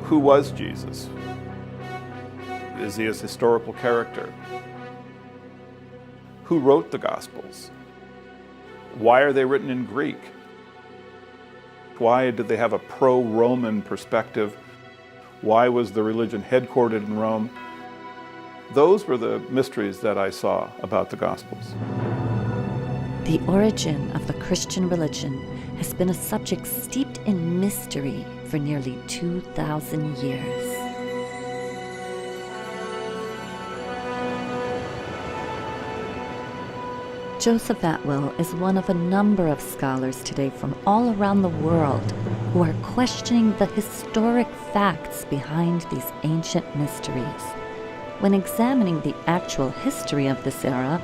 Who was Jesus? Is he a historical character? Who wrote the Gospels? Why are they written in Greek? Why did they have a pro-Roman perspective? Why was the religion headquartered in Rome? Those were the mysteries that I saw about the Gospels. The origin of the Christian religion has been a subject steeped in mystery for nearly 2,000 years. Joseph Atwill is one of a number of scholars today from all around the world who are questioning the historic facts behind these ancient mysteries. When examining the actual history of this era,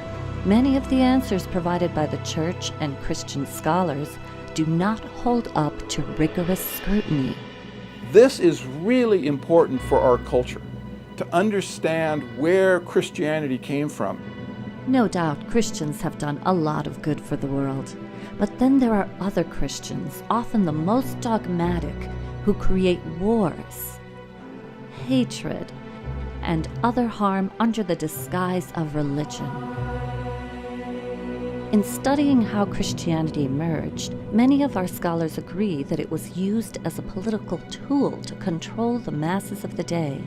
many of the answers provided by the Church and Christian scholars do not hold up to rigorous scrutiny. This is really important for our culture, to understand where Christianity came from. No doubt Christians have done a lot of good for the world, but then there are other Christians, often the most dogmatic, who create wars, hatred, and other harm under the disguise of religion. In studying how Christianity emerged, many of our scholars agree that it was used as a political tool to control the masses of the day,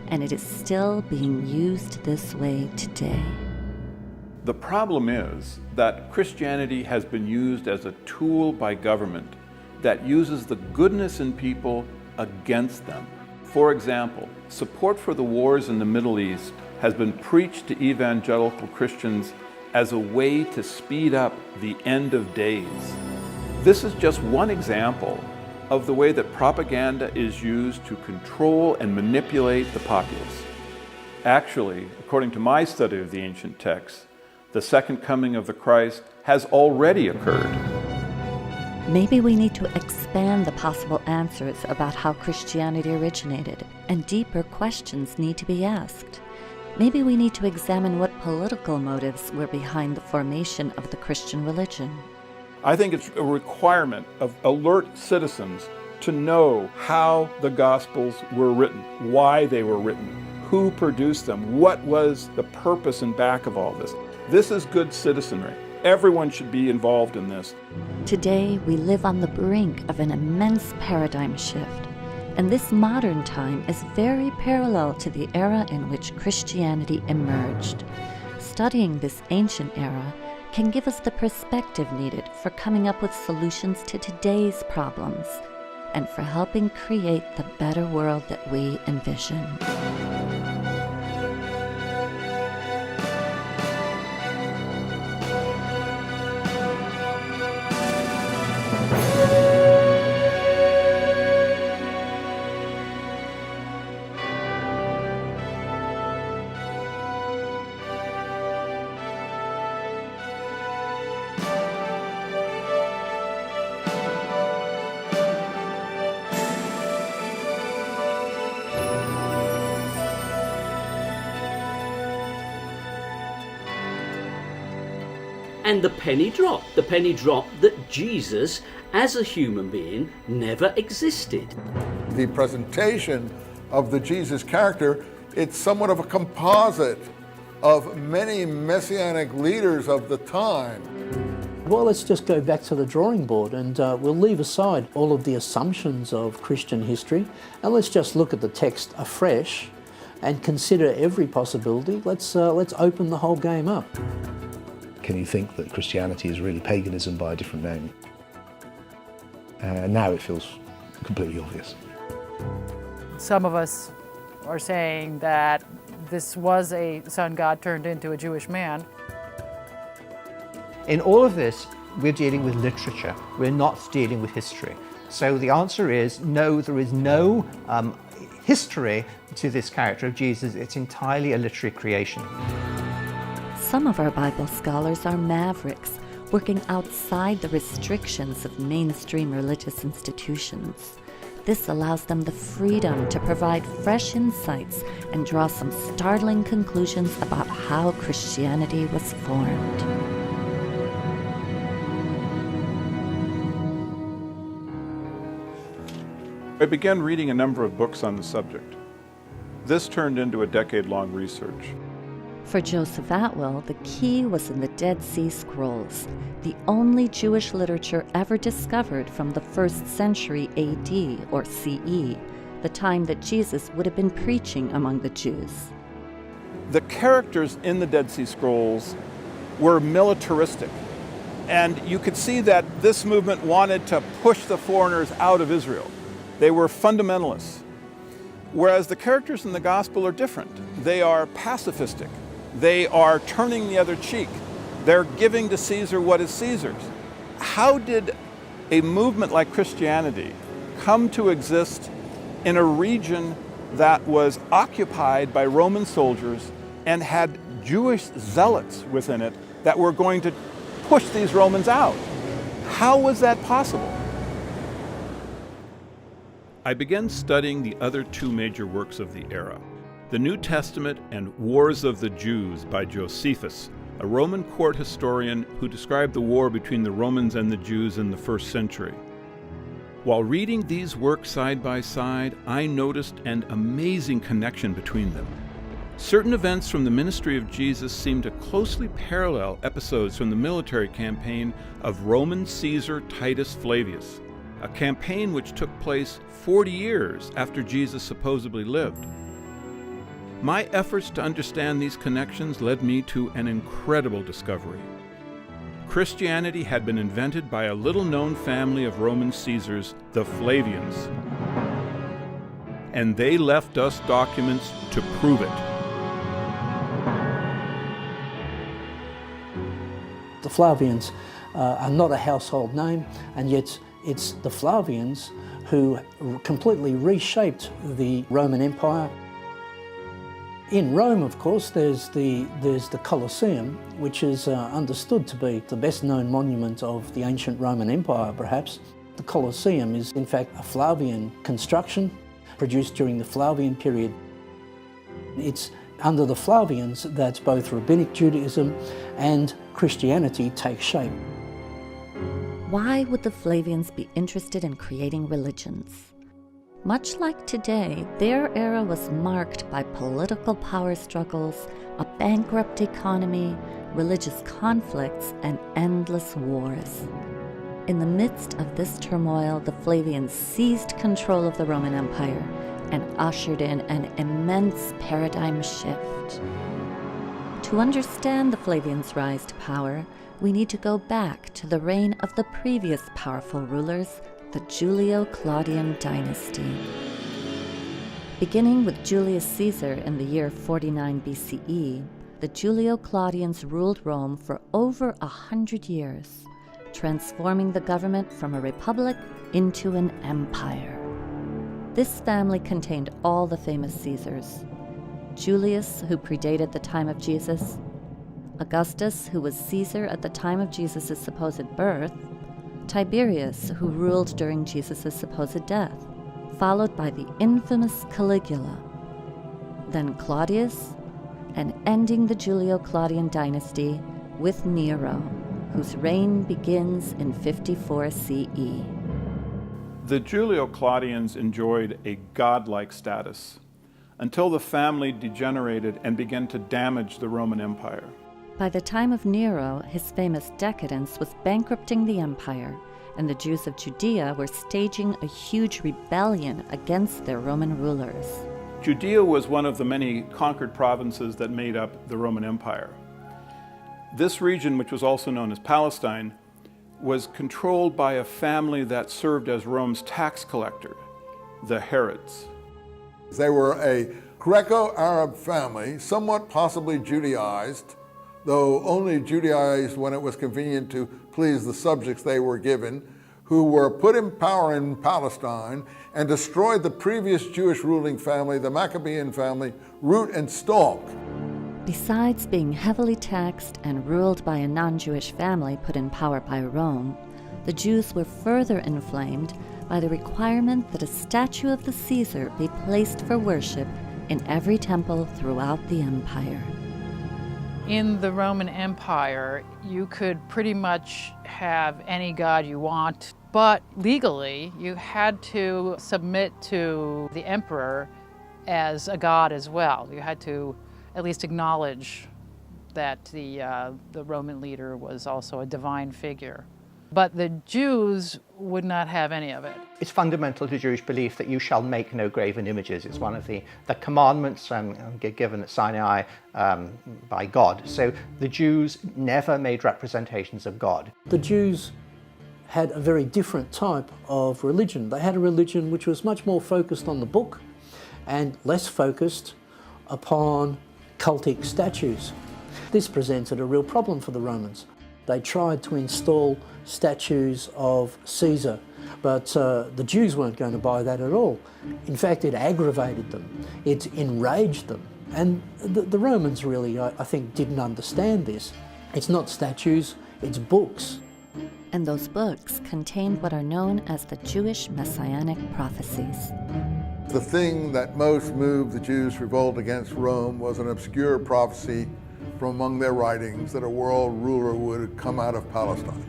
and it is still being used this way today. The problem is that Christianity has been used as a tool by government that uses the goodness in people against them. For example, support for the wars in the Middle East has been preached to evangelical Christians as a way to speed up the end of days. This is just one example of the way that propaganda is used to control and manipulate the populace. Actually, according to my study of the ancient texts, the second coming of the Christ has already occurred. Maybe we need to expand the possible answers about how Christianity originated, and deeper questions need to be asked. Maybe we need to examine what political motives were behind the formation of the Christian religion. I think it's a requirement of alert citizens to know how the Gospels were written, why they were written, who produced them, what was the purpose and back of all this. This is good citizenry. Everyone should be involved in this. Today, we live on the brink of an immense paradigm shift, and this modern time is very parallel to the era in which Christianity emerged. Studying this ancient era can give us the perspective needed for coming up with solutions to today's problems and for helping create the better world that we envision. And the penny dropped that Jesus, as a human being, never existed. The presentation of the Jesus character, it's somewhat of a composite of many messianic leaders of the time. Well, let's just go back to the drawing board and we'll leave aside all of the assumptions of Christian history and let's just look at the text afresh and consider every possibility. Let's open the whole game up. Can you think that Christianity is really paganism by a different name? Now it feels completely obvious. Some of us are saying that this was a sun god turned into a Jewish man. In all of this, we're dealing with literature. We're not dealing with history. So the answer is no, there is no history to this character of Jesus. It's entirely a literary creation. Some of our Bible scholars are mavericks, working outside the restrictions of mainstream religious institutions. This allows them the freedom to provide fresh insights and draw some startling conclusions about how Christianity was formed. I began reading a number of books on the subject. This turned into a decade-long research. For Joseph Atwill, the key was in the Dead Sea Scrolls, the only Jewish literature ever discovered from the 1st century AD or CE, the time that Jesus would have been preaching among the Jews. The characters in the Dead Sea Scrolls were militaristic, and you could see that this movement wanted to push the foreigners out of Israel. They were fundamentalists, whereas the characters in the Gospel are different. They are pacifistic. They are turning the other cheek. They're giving to Caesar what is Caesar's. How did a movement like Christianity come to exist in a region that was occupied by Roman soldiers and had Jewish zealots within it that were going to push these Romans out? How was that possible? I began studying the other two major works of the era, the New Testament and Wars of the Jews by Josephus, a Roman court historian who described the war between the Romans and the Jews in the 1st century. While reading these works side by side, I noticed an amazing connection between them. Certain events from the ministry of Jesus seemed to closely parallel episodes from the military campaign of Roman Caesar Titus Flavius, a campaign which took place 40 years after Jesus supposedly lived. My efforts to understand these connections led me to an incredible discovery. Christianity had been invented by a little-known family of Roman Caesars, the Flavians, and they left us documents to prove it. The Flavians are not a household name, and yet it's the Flavians who completely reshaped the Roman Empire. In Rome, of course, there's the Colosseum, which is understood to be the best-known monument of the ancient Roman Empire, perhaps. The Colosseum is, in fact, a Flavian construction produced during the Flavian period. It's under the Flavians that both Rabbinic Judaism and Christianity take shape. Why would the Flavians be interested in creating religions? Much like today, their era was marked by political power struggles, a bankrupt economy, religious conflicts, and endless wars. In the midst of this turmoil, the Flavians seized control of the Roman Empire and ushered in an immense paradigm shift. To understand the Flavians' rise to power, we need to go back to the reign of the previous powerful rulers, the Julio-Claudian dynasty. Beginning with Julius Caesar in the year 49 BCE, the Julio-Claudians ruled Rome for over 100 years, transforming the government from a republic into an empire. This family contained all the famous Caesars: Julius, who predated the time of Jesus; Augustus, who was Caesar at the time of Jesus' supposed birth; Tiberius, who ruled during Jesus' supposed death, followed by the infamous Caligula; then Claudius, and ending the Julio-Claudian dynasty with Nero, whose reign begins in 54 CE. The Julio-Claudians enjoyed a godlike status until the family degenerated and began to damage the Roman Empire. By the time of Nero, his famous decadence was bankrupting the empire, and the Jews of Judea were staging a huge rebellion against their Roman rulers. Judea was one of the many conquered provinces that made up the Roman Empire. This region, which was also known as Palestine, was controlled by a family that served as Rome's tax collector, the Herods. They were a Greco-Arab family, somewhat possibly Judaized, though only Judaized when it was convenient to please the subjects they were given, who were put in power in Palestine and destroyed the previous Jewish ruling family, the Maccabean family, root and stalk. Besides being heavily taxed and ruled by a non-Jewish family put in power by Rome, the Jews were further inflamed by the requirement that a statue of the Caesar be placed for worship in every temple throughout the empire. In the Roman Empire, you could pretty much have any god you want But legally, you had to submit to the emperor as a god as well. You had to at least acknowledge that the Roman leader was also a divine figure. But the Jews would not have any of it. It's fundamental to Jewish belief that you shall make no graven images. It's one of the commandments given at Sinai by God. So the Jews never made representations of God. The Jews had a very different type of religion. They had a religion which was much more focused on the book and less focused upon cultic statues. This presented a real problem for the Romans. They tried to install statues of Caesar, but the Jews weren't going to buy that at all. In fact, it aggravated them. It enraged them. And the Romans really, I think, didn't understand this. It's not statues, it's books. And those books contained what are known as the Jewish Messianic prophecies. The thing that most moved the Jews to revolt against Rome was an obscure prophecy from among their writings that a world ruler would come out of Palestine.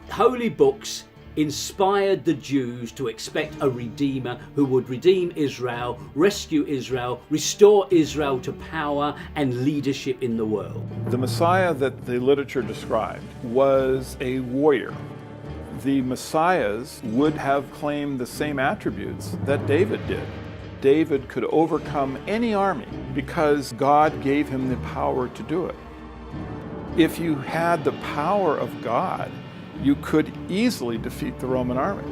Holy books inspired the Jews to expect a redeemer who would redeem Israel, rescue Israel, restore Israel to power and leadership in the world. The Messiah that the literature described was a warrior. The Messiahs would have claimed the same attributes that David did. David could overcome any army because God gave him the power to do it. If you had the power of God, you could easily defeat the Roman army.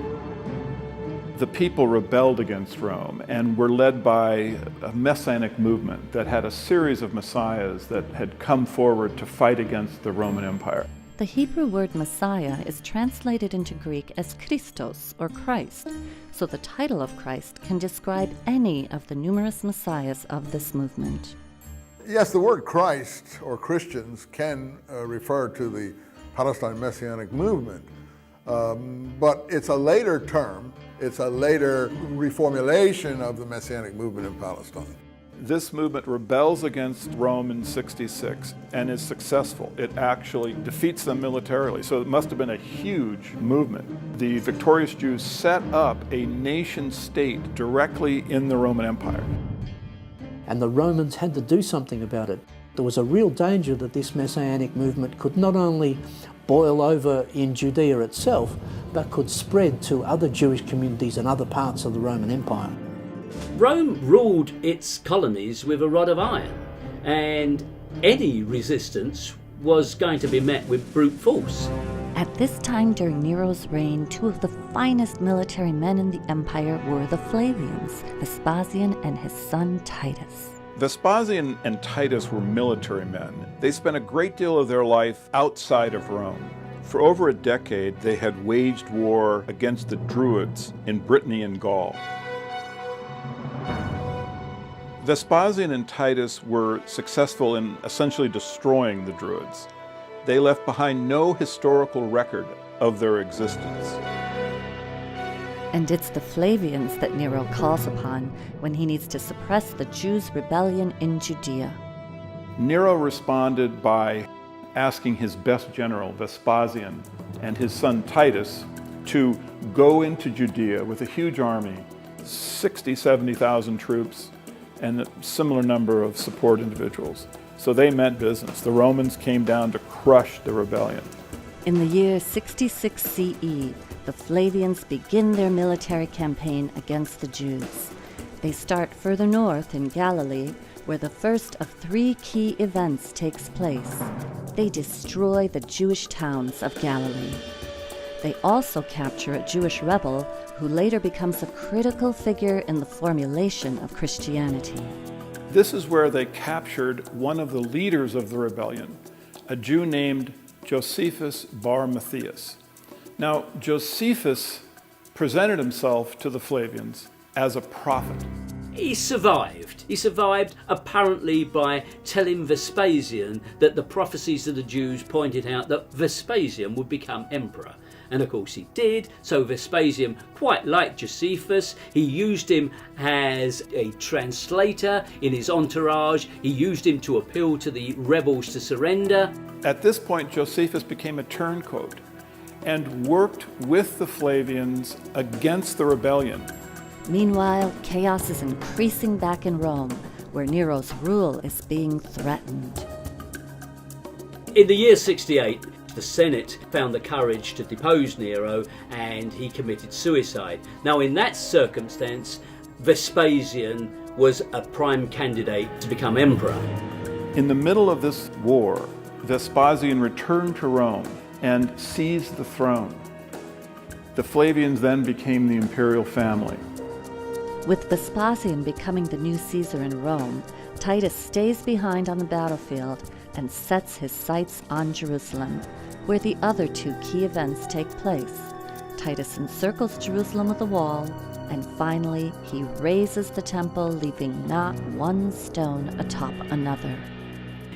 The people rebelled against Rome and were led by a messianic movement that had a series of messiahs that had come forward to fight against the Roman Empire. The Hebrew word Messiah is translated into Greek as Christos, or Christ, so the title of Christ can describe any of the numerous messiahs of this movement. Yes, the word Christ or Christians can refer to the Palestine Messianic movement, but it's a later term. It's a later reformulation of the Messianic movement in Palestine. This movement rebels against Rome in 66 and is successful. It actually defeats them militarily, so it must have been a huge movement. The victorious Jews set up a nation state directly in the Roman Empire. And the Romans had to do something about it. There was a real danger that this Messianic movement could not only boil over in Judea itself, but could spread to other Jewish communities and other parts of the Roman Empire. Rome ruled its colonies with a rod of iron, and any resistance was going to be met with brute force. At this time during Nero's reign, two of the finest military men in the empire were the Flavians, Vespasian and his son Titus. Vespasian and Titus were military men. They spent a great deal of their life outside of Rome. For over a decade, they had waged war against the Druids in Brittany and Gaul. Vespasian and Titus were successful in essentially destroying the Druids. They left behind no historical record of their existence. And it's the Flavians that Nero calls upon when he needs to suppress the Jews' rebellion in Judea. Nero responded by asking his best general, Vespasian, and his son Titus to go into Judea with a huge army, 70,000 troops, and a similar number of support individuals. So they meant business. The Romans came down to crush the rebellion. In the year 66 CE, the Flavians begin their military campaign against the Jews. They start further north in Galilee, where the first of three key events takes place. They destroy the Jewish towns of Galilee. They also capture a Jewish rebel who later becomes a critical figure in the formulation of Christianity. This is where they captured one of the leaders of the rebellion, a Jew named Josephus Bar Matthias. Now, Josephus presented himself to the Flavians as a prophet. He survived. He survived apparently by telling Vespasian that the prophecies of the Jews pointed out that Vespasian would become emperor. And of course he did, so Vespasian quite liked Josephus. He used him as a translator in his entourage. He used him to appeal to the rebels to surrender. At this point, Josephus became a turncoat, and worked with the Flavians against the rebellion. Meanwhile, chaos is increasing back in Rome, where Nero's rule is being threatened. In the year 68, the Senate found the courage to depose Nero and he committed suicide. Now, in that circumstance, Vespasian was a prime candidate to become emperor. In the middle of this war, Vespasian returned to Rome and seized the throne. The Flavians then became the imperial family. With Vespasian becoming the new Caesar in Rome, Titus stays behind on the battlefield and sets his sights on Jerusalem, where the other two key events take place. Titus encircles Jerusalem with a wall, and finally he razes the temple, leaving not one stone atop another.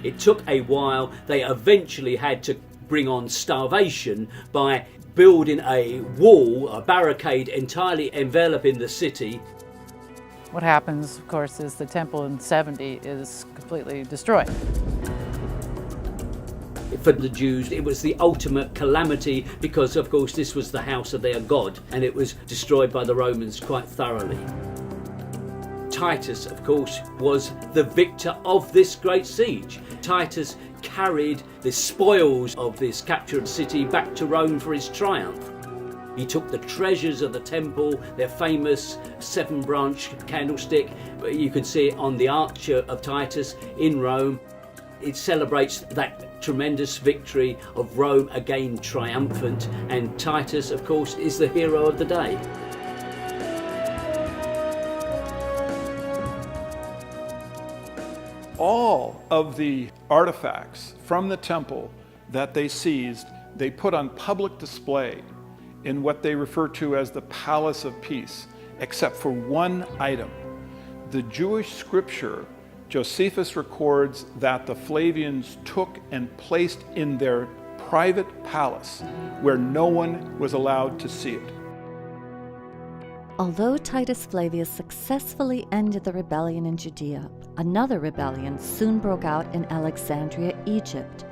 It took a while. They eventually had to bring on starvation by building a wall, a barricade entirely enveloping the city. What happens, of course, is the temple in 70 is completely destroyed. For the Jews, it was the ultimate calamity because, of course, this was the house of their God and it was destroyed by the Romans quite thoroughly. Titus, of course, was the victor of this great siege. Titus carried the spoils of this captured city back to Rome for his triumph. He took the treasures of the temple, their famous 7-branch candlestick. You can see it on the Arch of Titus in Rome. It celebrates that tremendous victory of Rome again triumphant, and Titus, of course, is the hero of the day. All of the artifacts from the temple that they seized, they put on public display in what they refer to as the Palace of Peace, except for one item. The Jewish scripture, Josephus records that the Flavians took and placed in their private palace where no one was allowed to see it. Although Titus Flavius successfully ended the rebellion in Judea, another rebellion soon broke out in Alexandria, Egypt.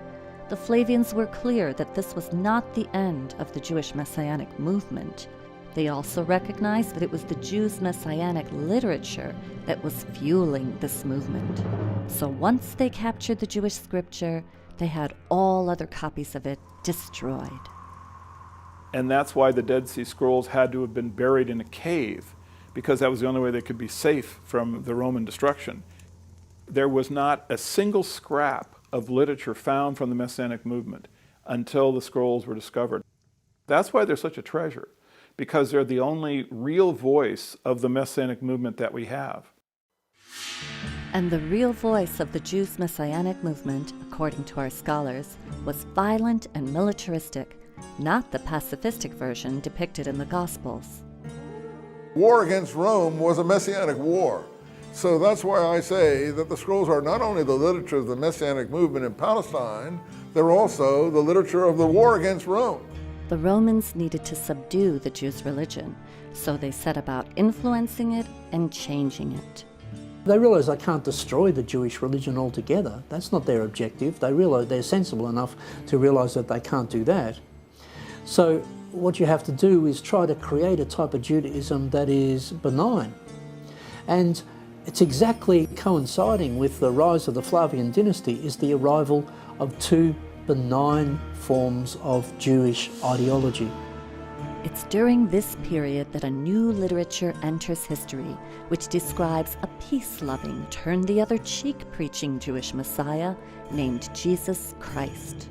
The Flavians were clear that this was not the end of the Jewish Messianic movement. They also recognized that it was the Jews' Messianic literature that was fueling this movement. So once they captured the Jewish scripture, they had all other copies of it destroyed. And that's why the Dead Sea Scrolls had to have been buried in a cave, because that was the only way they could be safe from the Roman destruction. There was not a single scrap of literature found from the Messianic movement until the scrolls were discovered. That's why they're such a treasure, because they're the only real voice of the Messianic movement that we have. And the real voice of the Jews' Messianic movement, according to our scholars, was violent and militaristic, not the pacifistic version depicted in the Gospels. War against Rome was a Messianic war. So that's why I say that the scrolls are not only the literature of the Messianic movement in Palestine, they're also the literature of the war against Rome. The Romans needed to subdue the Jews' religion, so they set about influencing it and changing it. They realise they can't destroy the Jewish religion altogether. That's not their objective. They realise they're sensible enough to realise that they can't do that. So what you have to do is try to create a type of Judaism that is benign. And it's exactly coinciding with the rise of the Flavian dynasty is the arrival of two benign forms of Jewish ideology. It's during this period that a new literature enters history, which describes a peace-loving, turn-the-other-cheek preaching Jewish Messiah named Jesus Christ.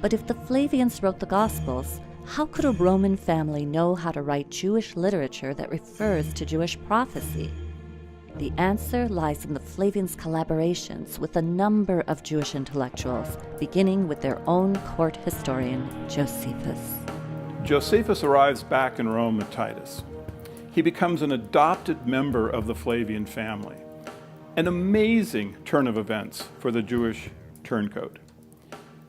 But if the Flavians wrote the Gospels, how could a Roman family know how to write Jewish literature that refers to Jewish prophecy? The answer lies in the Flavians' collaborations with a number of Jewish intellectuals, beginning with their own court historian, Josephus. Josephus arrives back in Rome with Titus. He becomes an adopted member of the Flavian family. An amazing turn of events for the Jewish turncoat.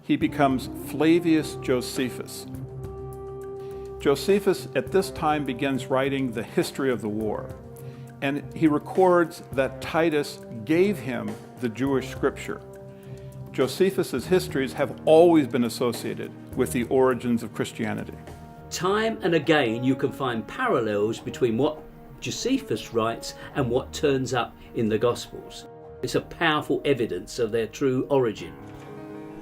He becomes Flavius Josephus. Josephus at this time begins writing the history of the war, and he records that Titus gave him the Jewish scripture. Josephus's histories have always been associated with the origins of Christianity. Time and again you can find parallels between what Josephus writes and what turns up in the Gospels. It's a powerful evidence of their true origin.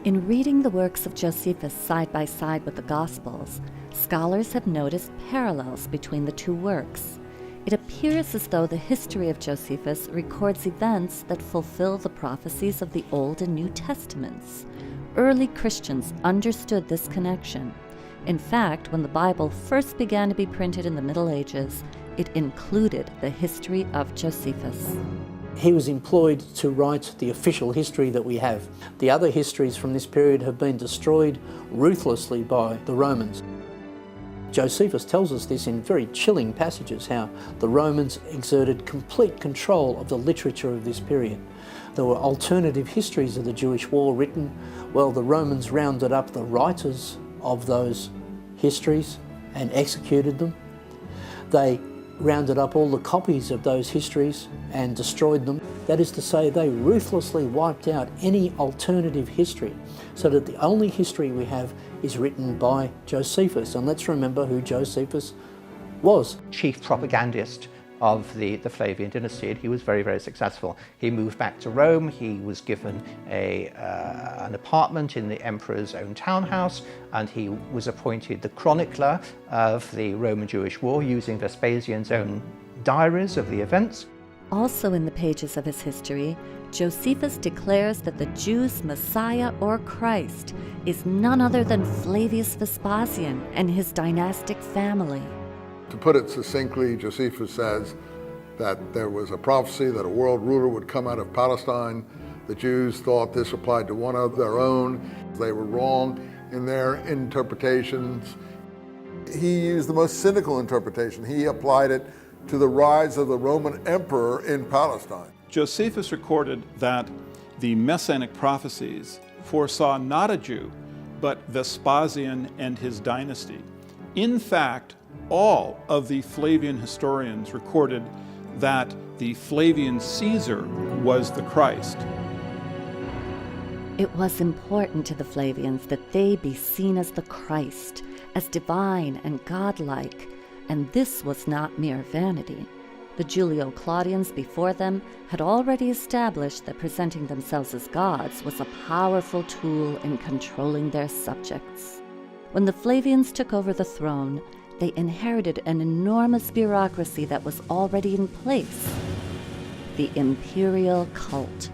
In reading the works of Josephus side by side with the Gospels, scholars have noticed parallels between the two works. It appears as though the history of Josephus records events that fulfill the prophecies of the Old and New Testaments. Early Christians understood this connection. In fact, when the Bible first began to be printed in the Middle Ages, it included the history of Josephus. He was employed to write the official history that we have. The other histories from this period have been destroyed ruthlessly by the Romans. Josephus tells us this in very chilling passages, how the Romans exerted complete control of the literature of this period. There were alternative histories of the Jewish war written. Well, the Romans rounded up the writers of those histories and executed them. They rounded up all the copies of those histories and destroyed them. That is to say, they ruthlessly wiped out any alternative history, so that the only history we have is written by Josephus. And let's remember who Josephus was. Chief propagandist of the Flavian dynasty, and he was very, very successful. He moved back to Rome. He was given an apartment in the emperor's own townhouse, and he was appointed the chronicler of the Roman Jewish War, using Vespasian's own diaries of the events. Also in the pages of his history, Josephus declares that the Jews' Messiah or Christ is none other than Flavius Vespasian and his dynastic family. To put it succinctly, Josephus says that there was a prophecy that a world ruler would come out of Palestine. The Jews thought this applied to one of their own. They were wrong in their interpretations. He used the most cynical interpretation. He applied it to the rise of the Roman emperor in Palestine. Josephus recorded that the Messianic prophecies foresaw not a Jew, but Vespasian and his dynasty. In fact, all of the Flavian historians recorded that the Flavian Caesar was the Christ. It was important to the Flavians that they be seen as the Christ, as divine and godlike, and this was not mere vanity. The Julio-Claudians before them had already established that presenting themselves as gods was a powerful tool in controlling their subjects. When the Flavians took over the throne, they inherited an enormous bureaucracy that was already in place, the imperial cult,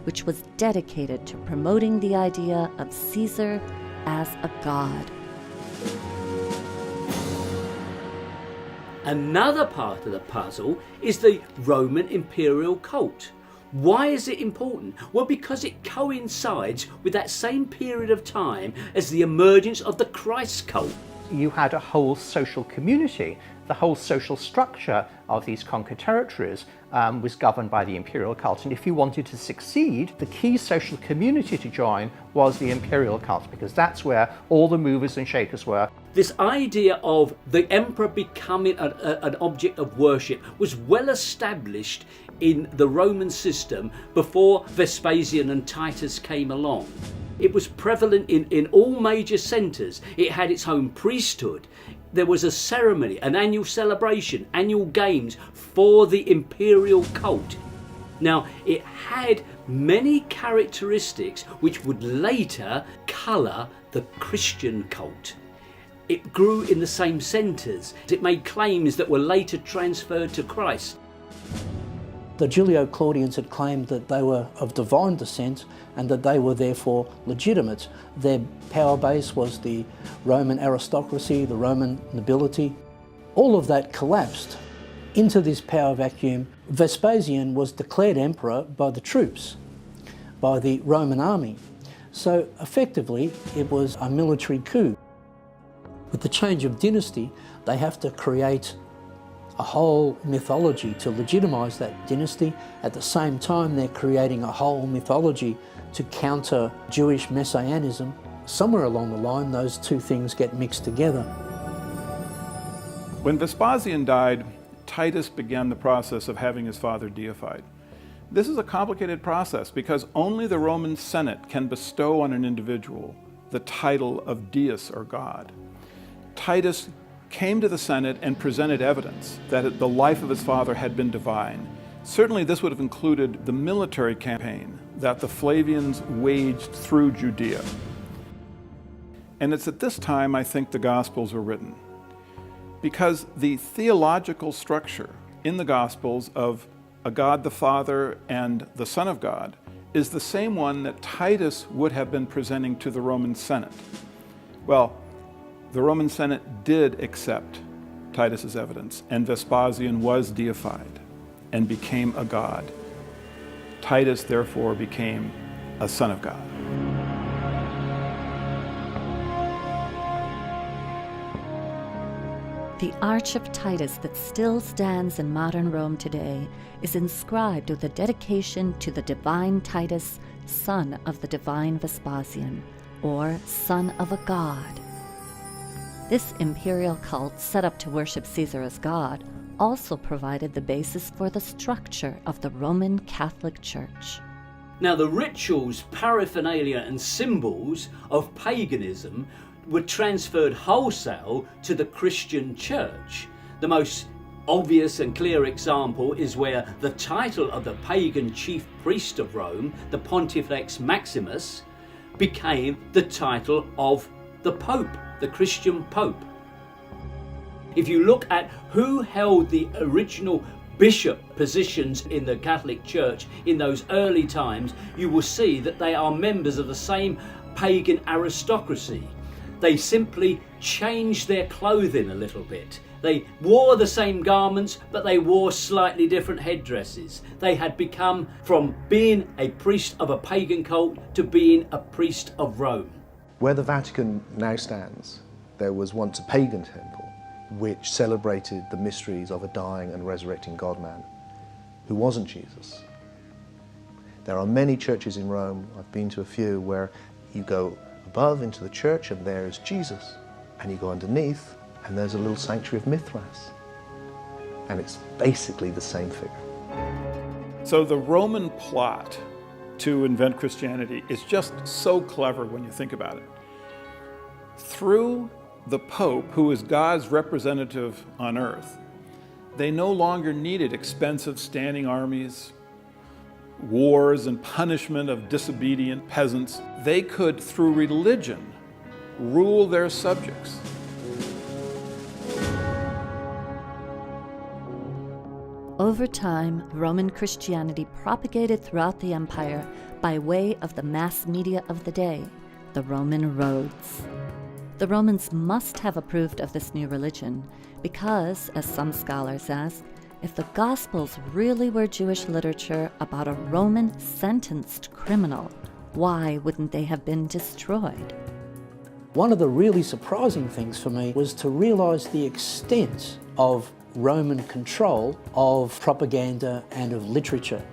which was dedicated to promoting the idea of Caesar as a god. Another part of the puzzle is the Roman imperial cult. Why is it important? Well, because it coincides with that same period of time as the emergence of the Christ cult. You had a whole social community. The whole social structure of these conquered territories was governed by the imperial cult. And if you wanted to succeed, the key social community to join was the imperial cult, because that's where all the movers and shakers were. This idea of the emperor becoming an object of worship was well established in the Roman system before Vespasian and Titus came along. It was prevalent in all major centres. It had its own priesthood. There was a ceremony, an annual celebration, annual games for the imperial cult. Now, it had many characteristics which would later colour the Christian cult. It grew in the same centres. It made claims that were later transferred to Christ. The Julio-Claudians had claimed that they were of divine descent and that they were therefore legitimate. Their power base was the Roman aristocracy, the Roman nobility. All of that collapsed into this power vacuum. Vespasian was declared emperor by the troops, by the Roman army. So effectively, it was a military coup. With the change of dynasty, they have to create a whole mythology to legitimise that dynasty. At the same time, they're creating a whole mythology to counter Jewish messianism. Somewhere along the line, those two things get mixed together. When Vespasian died, Titus began the process of having his father deified. This is a complicated process because only the Roman Senate can bestow on an individual the title of deus or God. Titus came to the Senate and presented evidence that the life of his father had been divine. Certainly this would have included the military campaign that the Flavians waged through Judea. And it's at this time I think the Gospels were written, because the theological structure in the Gospels of a God the Father and the Son of God is the same one that Titus would have been presenting to the Roman Senate. Well, the Roman Senate did accept Titus's evidence, and Vespasian was deified and became a god. Titus therefore became a son of God. The Arch of Titus that still stands in modern Rome today is inscribed with a dedication to the divine Titus, son of the divine Vespasian, or son of a god. This imperial cult, set up to worship Caesar as god, also provided the basis for the structure of the Roman Catholic Church. Now, the rituals, paraphernalia and symbols of paganism were transferred wholesale to the Christian church. The most obvious and clear example is where the title of the pagan chief priest of Rome, the Pontifex Maximus, became the title of the Pope, the Christian Pope. If you look at who held the original bishop positions in the Catholic Church in those early times, you will see that they are members of the same pagan aristocracy. They simply changed their clothing a little bit. They wore the same garments, but they wore slightly different headdresses. They had become from being a priest of a pagan cult to being a priest of Rome. Where the Vatican now stands, there was once a pagan temple which celebrated the mysteries of a dying and resurrecting God-man who wasn't Jesus. There are many churches in Rome, I've been to a few, where you go above into the church and there is Jesus, and you go underneath and there's a little sanctuary of Mithras, and it's basically the same figure. So the Roman plot to invent Christianity is just so clever when you think about it. Through the Pope, who is God's representative on earth, they no longer needed expensive standing armies, wars and punishment of disobedient peasants. They could, through religion, rule their subjects. Over time, Roman Christianity propagated throughout the empire by way of the mass media of the day, the Roman roads. The Romans must have approved of this new religion because, as some scholars ask, if the Gospels really were Jewish literature about a Roman sentenced criminal, why wouldn't they have been destroyed? One of the really surprising things for me was to realize the extent of Roman control of propaganda and of literature.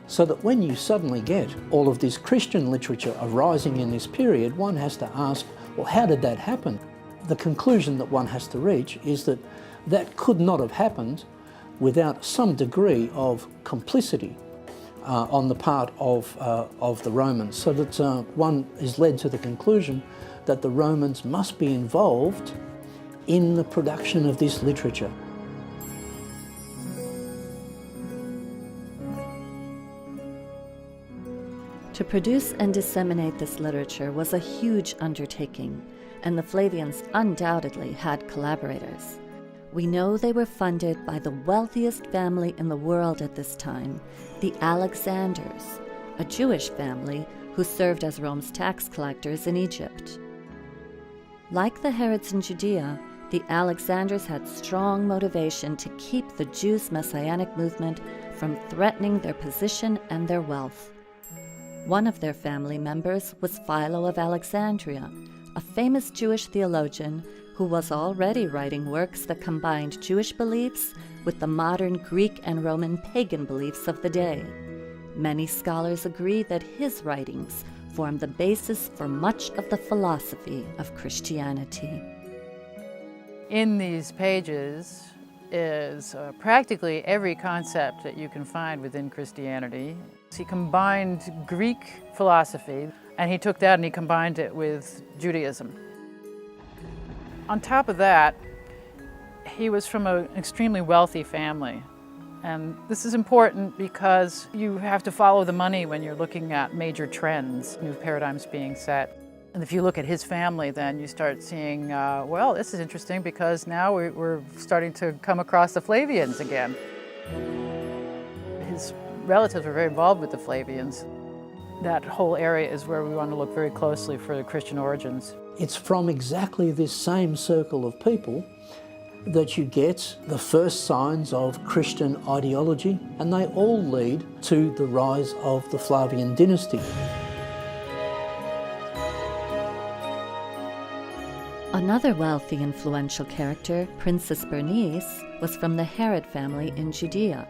So that when you suddenly get all of this Christian literature arising in this period, one has to ask, well, how did that happen? The conclusion that one has to reach is that that could not have happened without some degree of complicity on the part of the Romans, so that one is led to the conclusion that the Romans must be involved in the production of this literature. To produce and disseminate this literature was a huge undertaking, and the Flavians undoubtedly had collaborators. We know they were funded by the wealthiest family in the world at this time, the Alexanders, a Jewish family who served as Rome's tax collectors in Egypt. Like the Herods in Judea, the Alexanders had strong motivation to keep the Jews' messianic movement from threatening their position and their wealth. One of their family members was Philo of Alexandria, a famous Jewish theologian who was already writing works that combined Jewish beliefs with the modern Greek and Roman pagan beliefs of the day. Many scholars agree that his writings form the basis for much of the philosophy of Christianity. In these pages is practically every concept that you can find within Christianity. He combined Greek philosophy And he took that and he combined it with Judaism. On top of that, he was from an extremely wealthy family. And this is important because you have to follow the money when you're looking at major trends, new paradigms being set. And if you look at his family, then you start seeing, well, this is interesting because now we're starting to come across the Flavians again. His relatives were very involved with the Flavians. That whole area is where we want to look very closely for the Christian origins. It's from exactly this same circle of people that you get the first signs of Christian ideology, and they all lead to the rise of the Flavian dynasty. Another wealthy, influential character, Princess Bernice, was from the Herod family in Judea.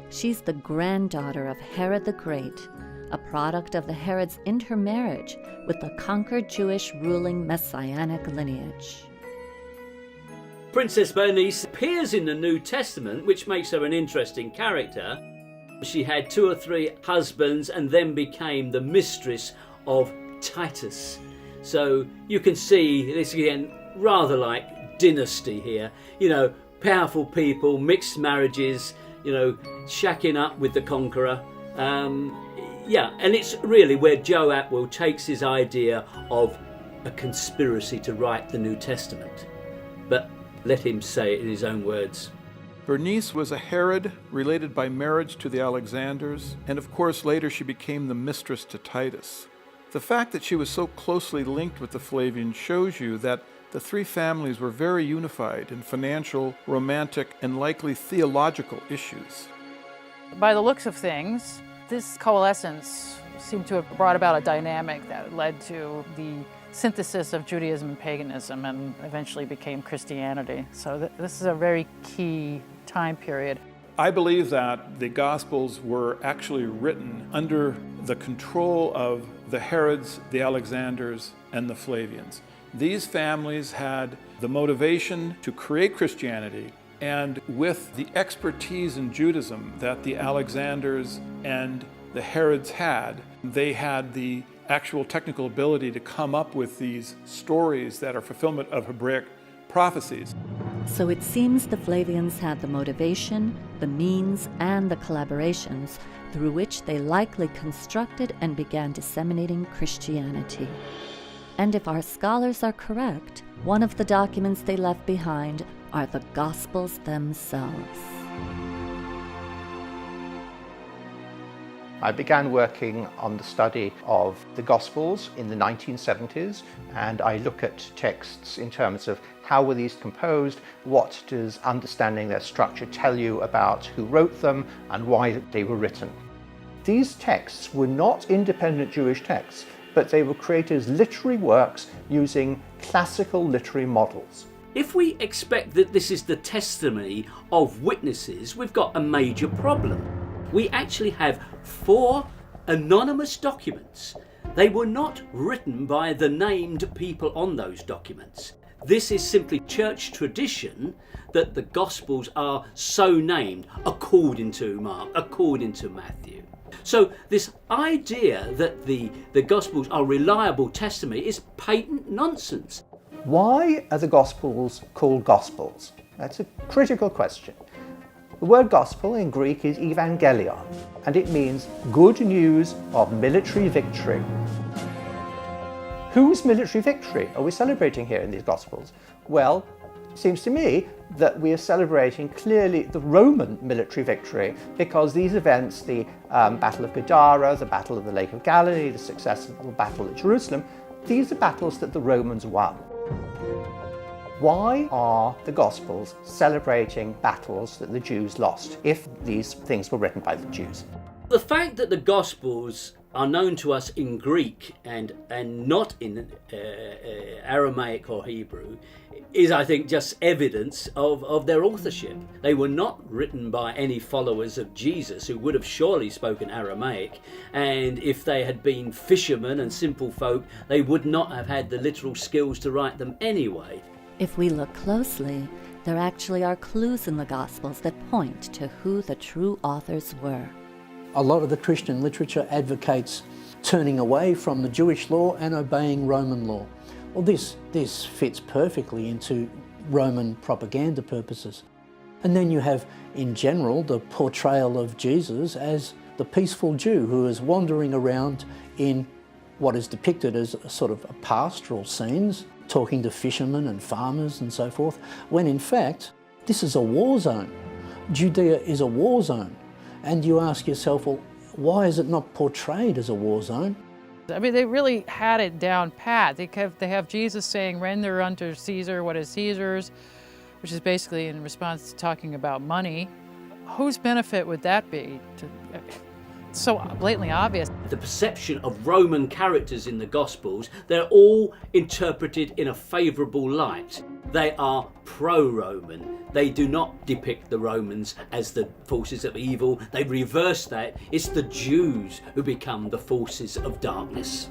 She's the granddaughter of Herod the Great, a product of the Herods' intermarriage with the conquered Jewish ruling Messianic lineage. Princess Bernice appears in the New Testament, which makes her an interesting character. She had 2 or 3 husbands and then became the mistress of Titus. So you can see this again, rather like dynasty here. You know, powerful people, mixed marriages, you know, shacking up with the conqueror. Yeah, and it's really where Joe Atwill takes his idea of a conspiracy to write the New Testament. But let him say it in his own words. Bernice was a Herod related by marriage to the Alexanders, and of course later she became the mistress to Titus. The fact that she was so closely linked with the Flavians shows you that the 3 families were very unified in financial, romantic, and likely theological issues. By the looks of things, this coalescence seemed to have brought about a dynamic that led to the synthesis of Judaism and paganism and eventually became Christianity. So this is a very key time period. I believe that the Gospels were actually written under the control of the Herods, the Alexanders, and the Flavians. These families had the motivation to create Christianity, and with the expertise in Judaism that the Alexanders and the Herods had, they had the actual technical ability to come up with these stories that are fulfillment of Hebraic prophecies. So it seems the Flavians had the motivation, the means, and the collaborations through which they likely constructed and began disseminating Christianity. And if our scholars are correct, one of the documents they left behind are the Gospels themselves. I began working on the study of the Gospels in the 1970s, and I look at texts in terms of how were these composed, what does understanding their structure tell you about who wrote them and why they were written. These texts were not independent Jewish texts, but they were created as literary works using classical literary models. If we expect that this is the testimony of witnesses, we've got a major problem. We actually have 4 anonymous documents. They were not written by the named people on those documents. This is simply church tradition that the Gospels are so named according to Mark, according to Matthew. So this idea that the Gospels are reliable testimony is patent nonsense. Why are the Gospels called Gospels? That's a critical question. The word gospel in Greek is evangelion, and it means good news of military victory. Whose military victory are we celebrating here in these Gospels? Well, it seems to me that we are celebrating clearly the Roman military victory, because these events, the Battle of Gadara, the Battle of the Lake of Galilee, the successful battle at Jerusalem, these are battles that the Romans won. Why are the Gospels celebrating battles that the Jews lost if these things were written by the Jews? The fact that the Gospels are known to us in Greek and not in Aramaic or Hebrew is, I think, just evidence of their authorship. They were not written by any followers of Jesus who would have surely spoken Aramaic, and if they had been fishermen and simple folk, they would not have had the literal skills to write them anyway. If we look closely, there actually are clues in the Gospels that point to who the true authors were. A lot of the Christian literature advocates turning away from the Jewish law and obeying Roman law. Well, this fits perfectly into Roman propaganda purposes. And then you have, in general, the portrayal of Jesus as the peaceful Jew who is wandering around in what is depicted as a sort of pastoral scenes, talking to fishermen and farmers and so forth, when in fact, this is a war zone. Judea is a war zone. And you ask yourself, well, why is it not portrayed as a war zone? I mean, they really had it down pat. They have Jesus saying, render unto Caesar what is Caesar's, which is basically in response to talking about money. Whose benefit would that be? It's so blatantly obvious. The perception of Roman characters in the Gospels, they're all interpreted in a favourable light. They are pro-Roman. They do not depict the Romans as the forces of evil. They reverse that. It's the Jews who become the forces of darkness.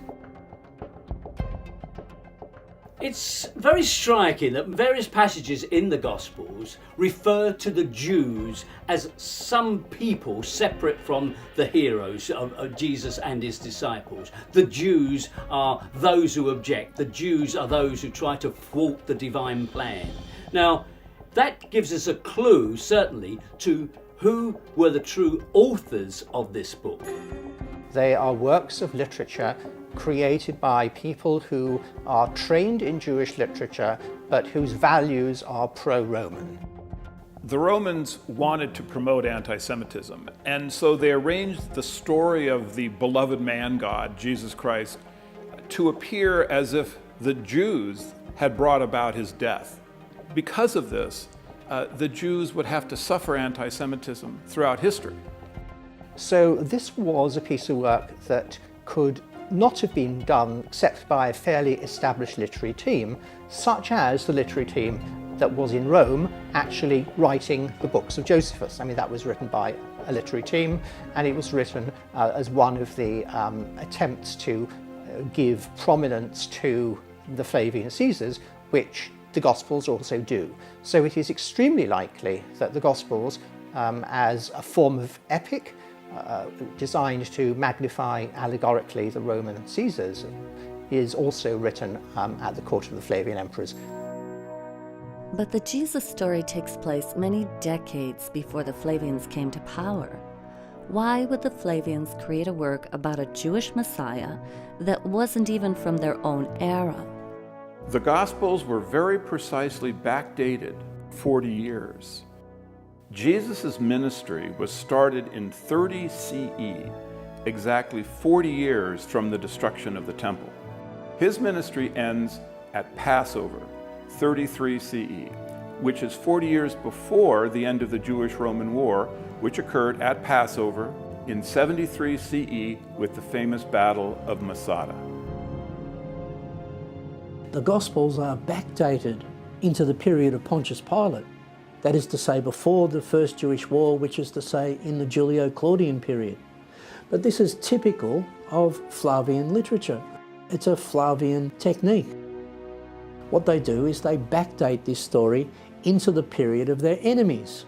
It's very striking that various passages in the Gospels refer to the Jews as some people separate from the heroes of Jesus and his disciples. The Jews are those who object. The Jews are those who try to thwart the divine plan. Now, that gives us a clue, certainly, to who were the true authors of this book. They are works of literature created by people who are trained in Jewish literature, but whose values are pro-Roman. The Romans wanted to promote anti-Semitism, and so they arranged the story of the beloved man God, Jesus Christ, to appear as if the Jews had brought about his death. Because of this, the Jews would have to suffer anti-Semitism throughout history. So this was a piece of work that could not have been done except by a fairly established literary team, such as the literary team that was in Rome actually writing the books of Josephus. I mean, that was written by a literary team, and it was written as one of the attempts to give prominence to the Flavian Caesars, which the Gospels also do. So it is extremely likely that the Gospels, as a form of epic, designed to magnify allegorically the Roman Caesars, is also written at the court of the Flavian emperors. But the Jesus story takes place many decades before the Flavians came to power. Why would the Flavians create a work about a Jewish Messiah that wasn't even from their own era? The Gospels were very precisely backdated 40 years. Jesus' ministry was started in 30 CE, exactly 40 years from the destruction of the temple. His ministry ends at Passover, 33 CE, which is 40 years before the end of the Jewish-Roman War, which occurred at Passover in 73 CE with the famous Battle of Masada. The Gospels are backdated into the period of Pontius Pilate. That is to say, before the First Jewish War, which is to say, in the Julio-Claudian period. But this is typical of Flavian literature. It's a Flavian technique. What they do is they backdate this story into the period of their enemies,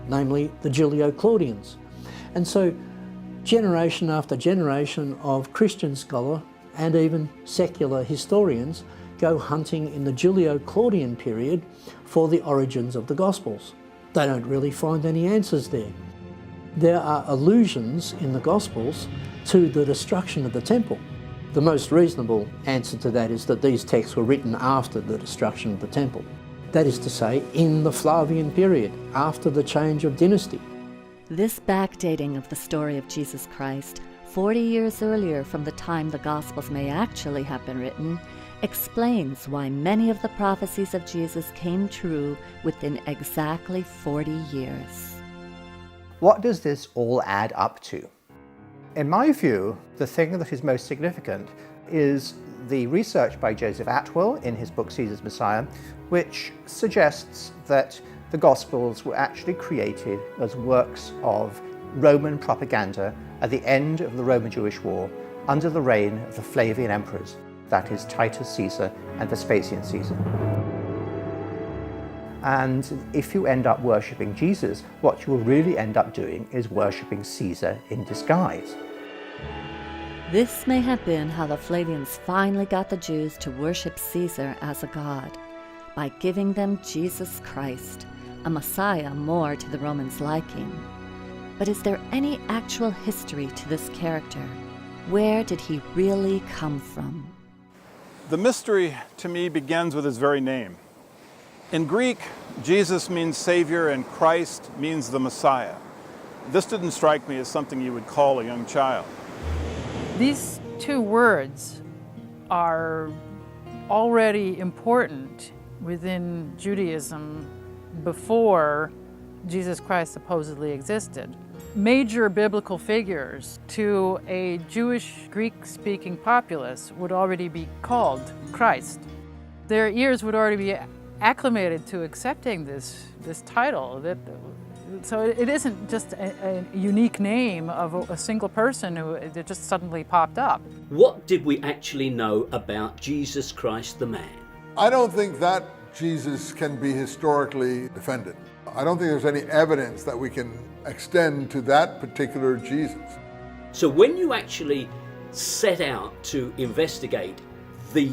namely the Julio-Claudians. And so, generation after generation of Christian scholar and even secular historians go hunting in the Julio-Claudian period for the origins of the Gospels. They don't really find any answers there. There are allusions in the Gospels to the destruction of the temple. The most reasonable answer to that is that these texts were written after the destruction of the temple. That is to say, in the Flavian period, after the change of dynasty. This backdating of the story of Jesus Christ, 40 years earlier from the time the Gospels may actually have been written, explains why many of the prophecies of Jesus came true within exactly 40 years. What does this all add up to? In my view, the thing that is most significant is the research by Joseph Atwill in his book Caesar's Messiah, which suggests that the Gospels were actually created as works of Roman propaganda at the end of the Roman-Jewish War under the reign of the Flavian emperors, that is Titus Caesar and Vespasian Caesar. And if you end up worshipping Jesus, what you will really end up doing is worshipping Caesar in disguise. This may have been how the Flavians finally got the Jews to worship Caesar as a god, by giving them Jesus Christ, a Messiah more to the Romans' liking. But is there any actual history to this character? Where did he really come from? The mystery to me begins with his very name. In Greek, Jesus means Savior and Christ means the Messiah. This didn't strike me as something you would call a young child. These two words are already important within Judaism before Jesus Christ supposedly existed. Major biblical figures to a Jewish Greek-speaking populace would already be called Christ. Their ears would already be acclimated to accepting this title. So it isn't just a unique name of a single person who just suddenly popped up. What did we actually know about Jesus Christ the man? I don't think that Jesus can be historically defended. I don't think there's any evidence that we can extend to that particular Jesus. So when you actually set out to investigate the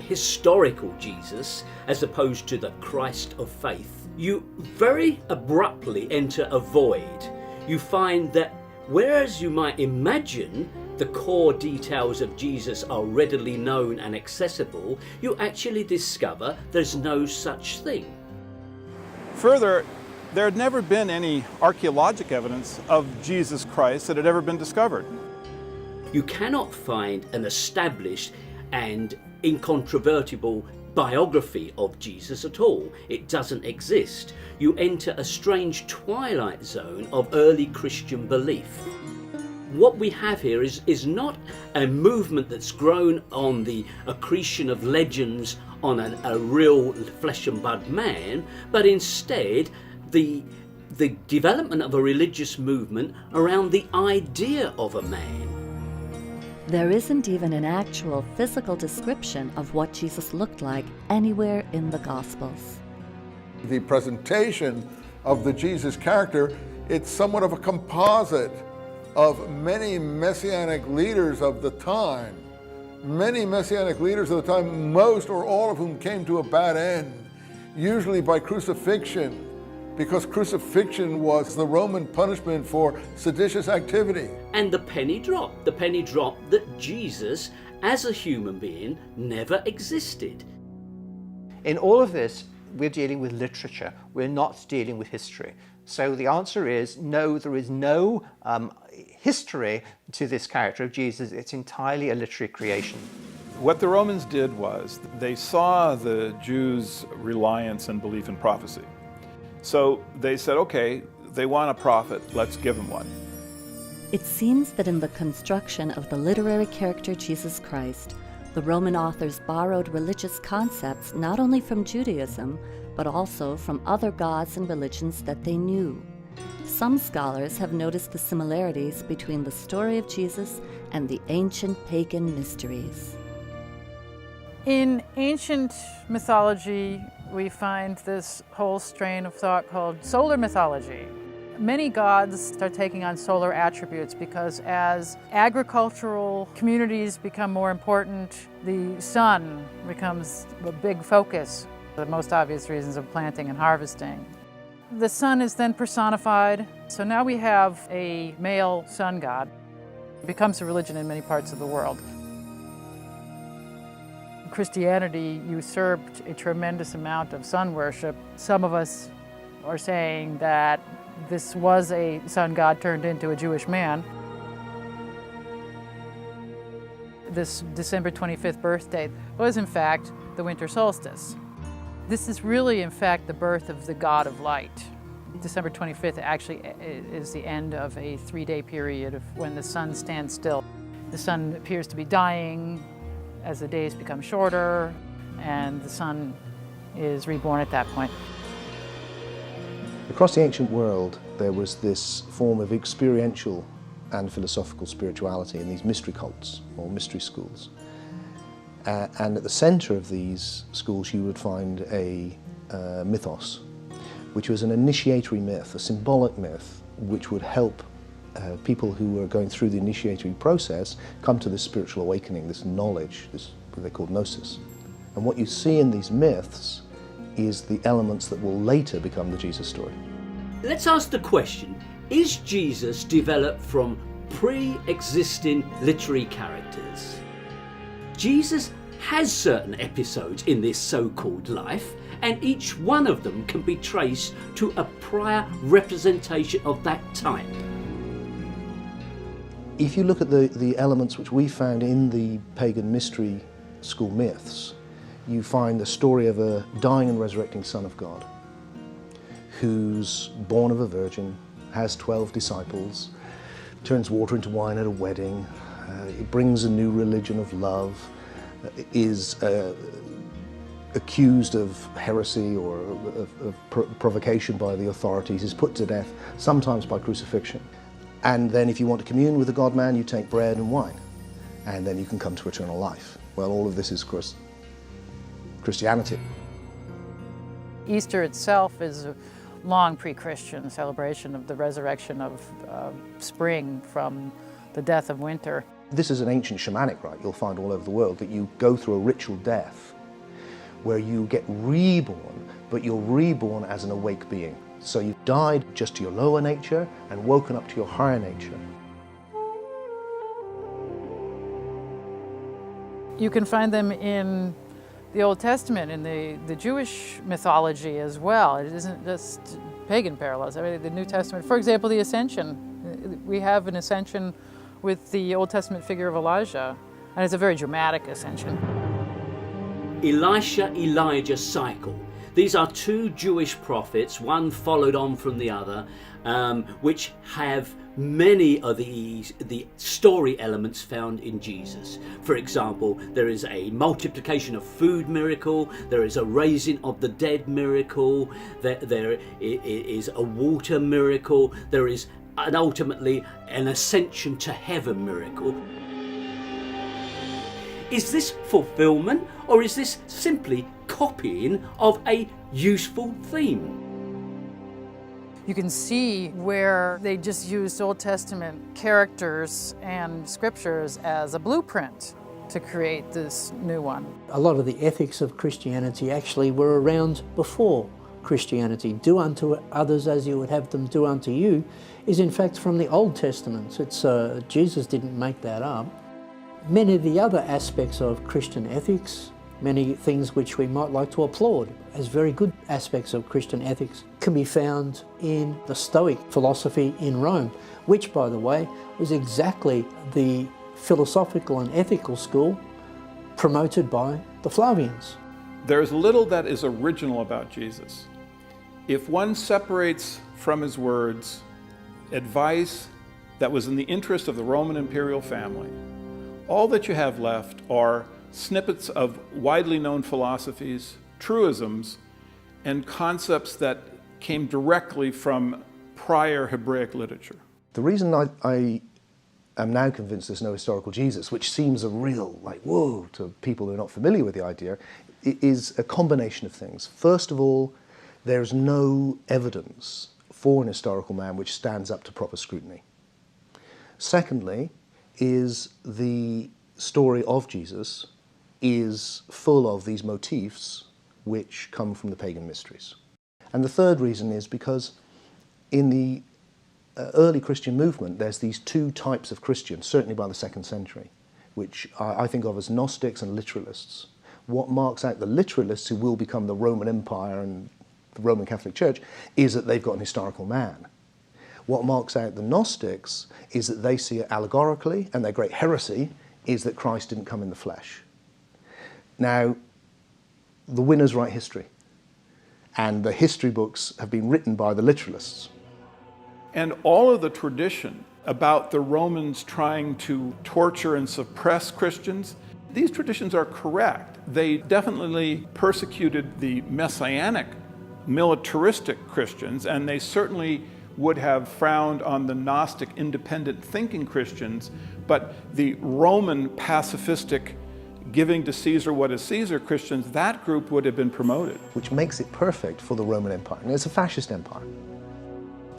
historical Jesus as opposed to the Christ of faith, you very abruptly enter a void. You find that whereas you might imagine the core details of Jesus are readily known and accessible, you actually discover there's no such thing. Further, there had never been any archaeologic evidence of Jesus Christ that had ever been discovered. You cannot find an established and incontrovertible biography of Jesus at all. It doesn't exist. You enter a strange twilight zone of early Christian belief. What we have here is not a movement that's grown on the accretion of legends on a real flesh and blood man, but instead the development of a religious movement around the idea of a man. There isn't even an actual physical description of what Jesus looked like anywhere in the Gospels. The presentation of the Jesus character, it's somewhat of a composite of many messianic leaders of the time. Many messianic leaders of the time, most or all of whom came to a bad end, usually by crucifixion, because crucifixion was the Roman punishment for seditious activity. And the penny dropped that Jesus, as a human being, never existed. In all of this, we're dealing with literature. We're not dealing with history. So the answer is no, there is no history to this character of Jesus. It's entirely a literary creation. What the Romans did was they saw the Jews' reliance and belief in prophecy. So they said, okay, they want a prophet, let's give them one. It seems that in the construction of the literary character Jesus Christ, the Roman authors borrowed religious concepts not only from Judaism, but also from other gods and religions that they knew. Some scholars have noticed the similarities between the story of Jesus and the ancient pagan mysteries. In ancient mythology, we find this whole strain of thought called solar mythology. Many gods start taking on solar attributes because as agricultural communities become more important, the sun becomes a big focus, the most obvious reasons of planting and harvesting. The sun is then personified, so now we have a male sun god. It becomes a religion in many parts of the world. Christianity usurped a tremendous amount of sun worship. Some of us are saying that this was a sun god turned into a Jewish man. This December 25th birthday was in fact the winter solstice. This is really in fact the birth of the god of light. December 25th actually is the end of a 3-day period of when the sun stands still. The sun appears to be dying as the days become shorter, and the sun is reborn at that point. Across the ancient world, there was this form of experiential and philosophical spirituality in these mystery cults, or mystery schools. And at the center of these schools, you would find a mythos, which was an initiatory myth, a symbolic myth, which would help people who were going through the initiatory process come to this spiritual awakening, this knowledge, this what they called gnosis. And what you see in these myths is the elements that will later become the Jesus story. Let's ask the question, is Jesus developed from pre-existing literary characters? Jesus has certain episodes in this so-called life, and each one of them can be traced to a prior representation of that type. If you look at the elements which we found in the pagan mystery school myths, you find the story of a dying and resurrecting Son of God who's born of a virgin, has 12 disciples, turns water into wine at a wedding, it brings a new religion of love, is accused of heresy or of provocation by the authorities, is put to death, sometimes by crucifixion. And then if you want to commune with the God-man, you take bread and wine, and then you can come to eternal life. Well, all of this is, of course, Christianity. Easter itself is a long pre-Christian celebration of the resurrection of spring from the death of winter. This is an ancient shamanic rite you'll find all over the world, that you go through a ritual death where you get reborn, but you're reborn as an awake being. So you've died just to your lower nature and woken up to your higher nature. You can find them in the Old Testament, in the Jewish mythology as well. It isn't just pagan parallels. I mean, the New Testament, for example, the Ascension. We have an ascension with the Old Testament figure of Elijah, and it's a very dramatic ascension. Elisha-Elijah cycle. These are two Jewish prophets, one followed on from the other, which have many of the story elements found in Jesus. For example, there is a multiplication of food miracle, there is a raising of the dead miracle, there is a water miracle, there is ultimately an ascension to heaven miracle. Is this fulfillment, or is this simply copying of a useful theme? You can see where they just used Old Testament characters and scriptures as a blueprint to create this new one. A lot of the ethics of Christianity actually were around before Christianity. Do unto others as you would have them do unto you is in fact from the Old Testament. Jesus didn't make that up. Many of the other aspects of Christian ethics, many things which we might like to applaud as very good aspects of Christian ethics, can be found in the Stoic philosophy in Rome, which, by the way, was exactly the philosophical and ethical school promoted by the Flavians. There's little that is original about Jesus. If one separates from his words advice that was in the interest of the Roman imperial family, all that you have left are snippets of widely known philosophies, truisms, and concepts that came directly from prior Hebraic literature. The reason I am now convinced there's no historical Jesus, which seems a real, whoa, to people who are not familiar with the idea, is a combination of things. First of all, there's no evidence for an historical man which stands up to proper scrutiny. Secondly, is the story of Jesus is full of these motifs which come from the pagan mysteries. And the third reason is because in the early Christian movement, there's these two types of Christians, certainly by the 2nd century, which I think of as Gnostics and literalists. What marks out the literalists, who will become the Roman Empire and the Roman Catholic Church, is that they've got an historical man. What marks out the Gnostics is that they see it allegorically, and their great heresy is that Christ didn't come in the flesh. Now, the winners write history, and the history books have been written by the literalists. And all of the tradition about the Romans trying to torture and suppress Christians, these traditions are correct. They definitely persecuted the messianic, militaristic Christians, and they certainly would have frowned on the Gnostic, independent thinking Christians, but the Roman pacifistic giving to Caesar what is Caesar Christians, that group would have been promoted. Which makes it perfect for the Roman Empire. And it's a fascist empire.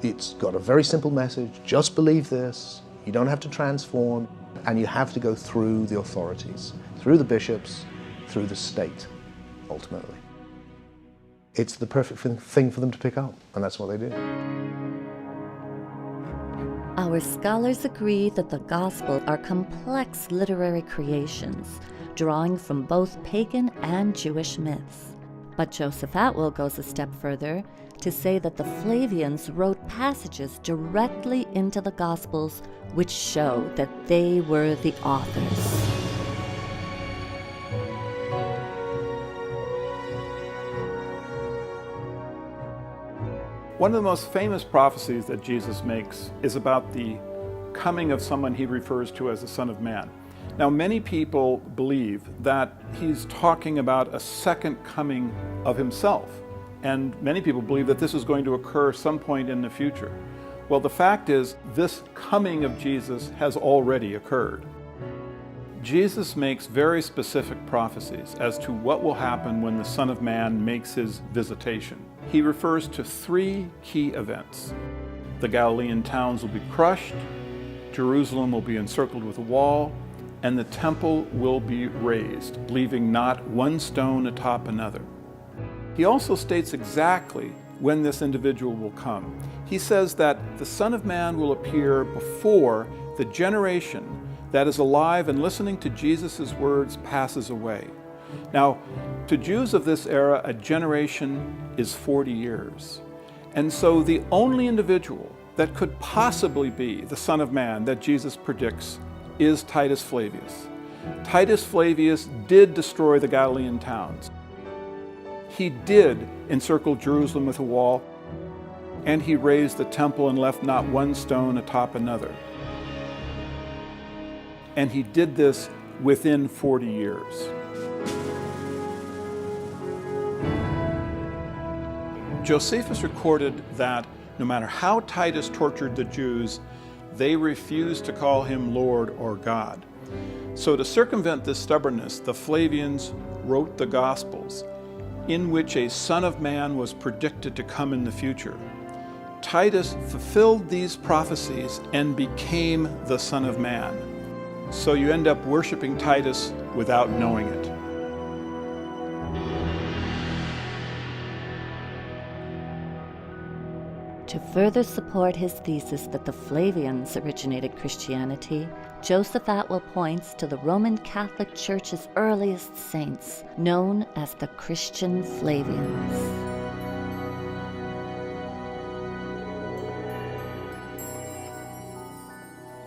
It's got a very simple message: just believe this, you don't have to transform, and you have to go through the authorities, through the bishops, through the state, ultimately. It's the perfect thing for them to pick up, and that's what they did. Our scholars agree that the Gospels are complex literary creations, drawing from both pagan and Jewish myths. But Joseph Atwill goes a step further to say that the Flavians wrote passages directly into the Gospels which show that they were the authors. One of the most famous prophecies that Jesus makes is about the coming of someone he refers to as the Son of Man. Now, many people believe that he's talking about a second coming of himself, and many people believe that this is going to occur some point in the future. Well, the fact is, this coming of Jesus has already occurred. Jesus makes very specific prophecies as to what will happen when the Son of Man makes his visitation. He refers to three key events. The Galilean towns will be crushed, Jerusalem will be encircled with a wall, and the temple will be razed, leaving not one stone atop another. He also states exactly when this individual will come. He says that the Son of Man will appear before the generation that is alive and listening to Jesus' words passes away. Now, to Jews of this era, a generation is 40 years. And so the only individual that could possibly be the Son of Man that Jesus predicts is Titus Flavius. Titus Flavius did destroy the Galilean towns. He did encircle Jerusalem with a wall, and he razed the temple and left not one stone atop another. And he did this within 40 years. Josephus recorded that no matter how Titus tortured the Jews, they refused to call him Lord or God. So to circumvent this stubbornness, the Flavians wrote the Gospels, in which a Son of Man was predicted to come in the future. Titus fulfilled these prophecies and became the Son of Man. So you end up worshiping Titus without knowing it. To further support his thesis that the Flavians originated Christianity, Joseph Atwill points to the Roman Catholic Church's earliest saints, known as the Christian Flavians.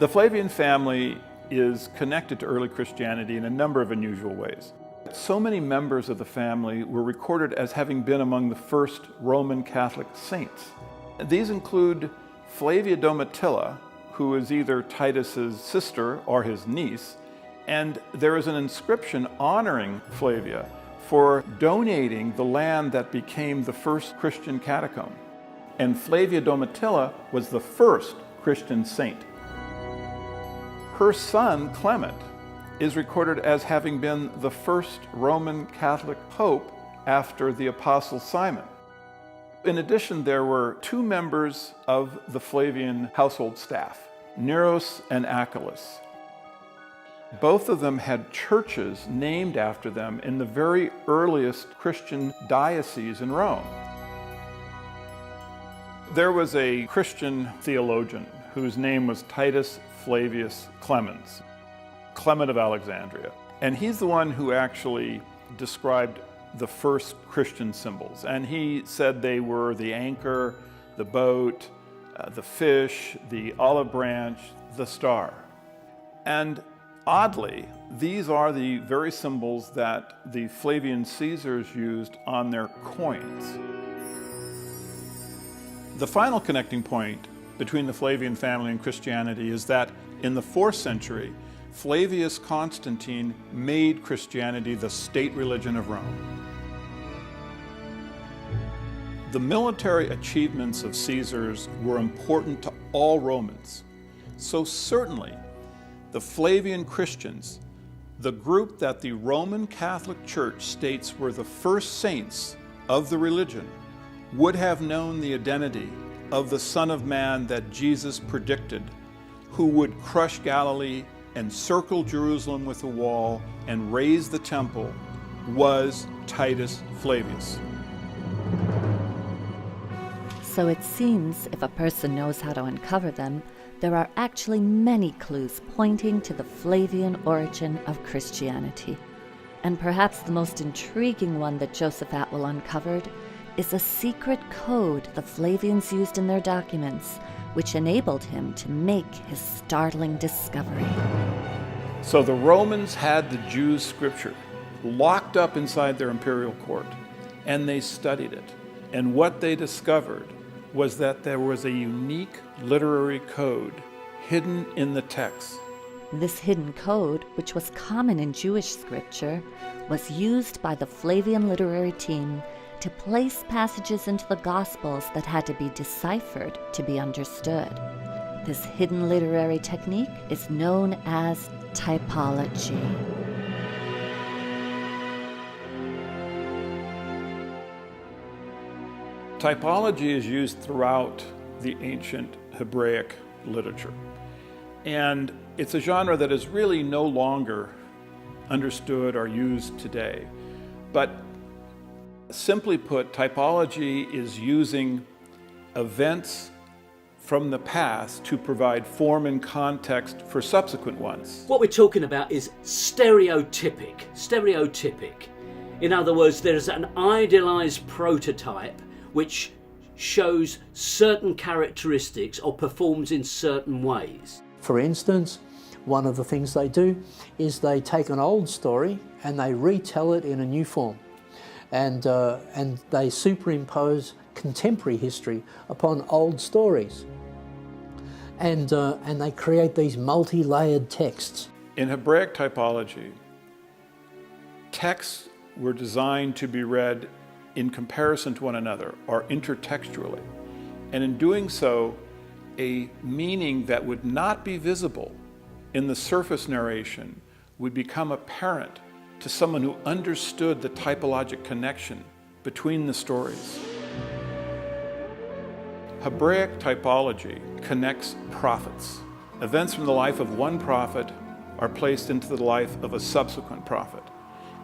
The Flavian family is connected to early Christianity in a number of unusual ways. So many members of the family were recorded as having been among the first Roman Catholic saints. These include Flavia Domitilla, who is either Titus's sister or his niece, and there is an inscription honoring Flavia for donating the land that became the first Christian catacomb. And Flavia Domitilla was the first Christian saint. Her son, Clement, is recorded as having been the first Roman Catholic pope after the Apostle Simon. In addition, there were two members of the Flavian household staff, Neros and Achelous. Both of them had churches named after them in the very earliest Christian diocese in Rome. There was a Christian theologian whose name was Titus Flavius Clemens, Clement of Alexandria. And he's the one who actually described the first Christian symbols. And he said they were the anchor, the boat, the fish, the olive branch, the star. And oddly, these are the very symbols that the Flavian Caesars used on their coins. The final connecting point between the Flavian family and Christianity is that in the 4th century, Flavius Constantine made Christianity the state religion of Rome. The military achievements of Caesars were important to all Romans. So certainly, the Flavian Christians the group that the Roman Catholic Church states were the first saints of the religion, would have known the identity of the Son of Man that Jesus predicted, who would crush Galilee, encircle Jerusalem with a wall, and raise the temple, was Titus Flavius. So it seems if a person knows how to uncover them, there are actually many clues pointing to the Flavian origin of Christianity. And perhaps the most intriguing one that Joseph Atwill uncovered is a secret code the Flavians used in their documents, which enabled him to make his startling discovery. So the Romans had the Jews' scripture locked up inside their imperial court, and they studied it. And what they discovered was that there was a unique literary code hidden in the text. This hidden code, which was common in Jewish scripture, was used by the Flavian literary team to place passages into the Gospels that had to be deciphered to be understood. This hidden literary technique is known as typology. Typology is used throughout the ancient Hebraic literature. And it's a genre that is really no longer understood or used today. But simply put, typology is using events from the past to provide form and context for subsequent ones. What we're talking about is stereotypic. In other words, there's an idealized prototype which shows certain characteristics or performs in certain ways. For instance, one of the things they do is they take an old story and they retell it in a new form. And they superimpose contemporary history upon old stories. And they create these multi-layered texts. In Hebraic typology, texts were designed to be read in comparison to one another, or intertextually. And in doing so, a meaning that would not be visible in the surface narration would become apparent to someone who understood the typologic connection between the stories. Hebraic typology connects prophets. Events from the life of one prophet are placed into the life of a subsequent prophet.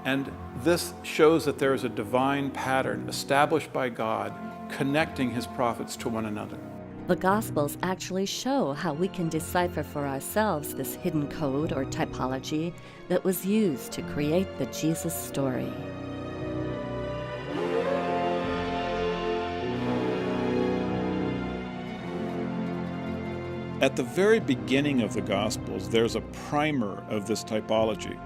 And this shows that there is a divine pattern established by God connecting his prophets to one another. The Gospels actually show how we can decipher for ourselves this hidden code or typology that was used to create the Jesus story. At the very beginning of the Gospels, there's a primer of this typology.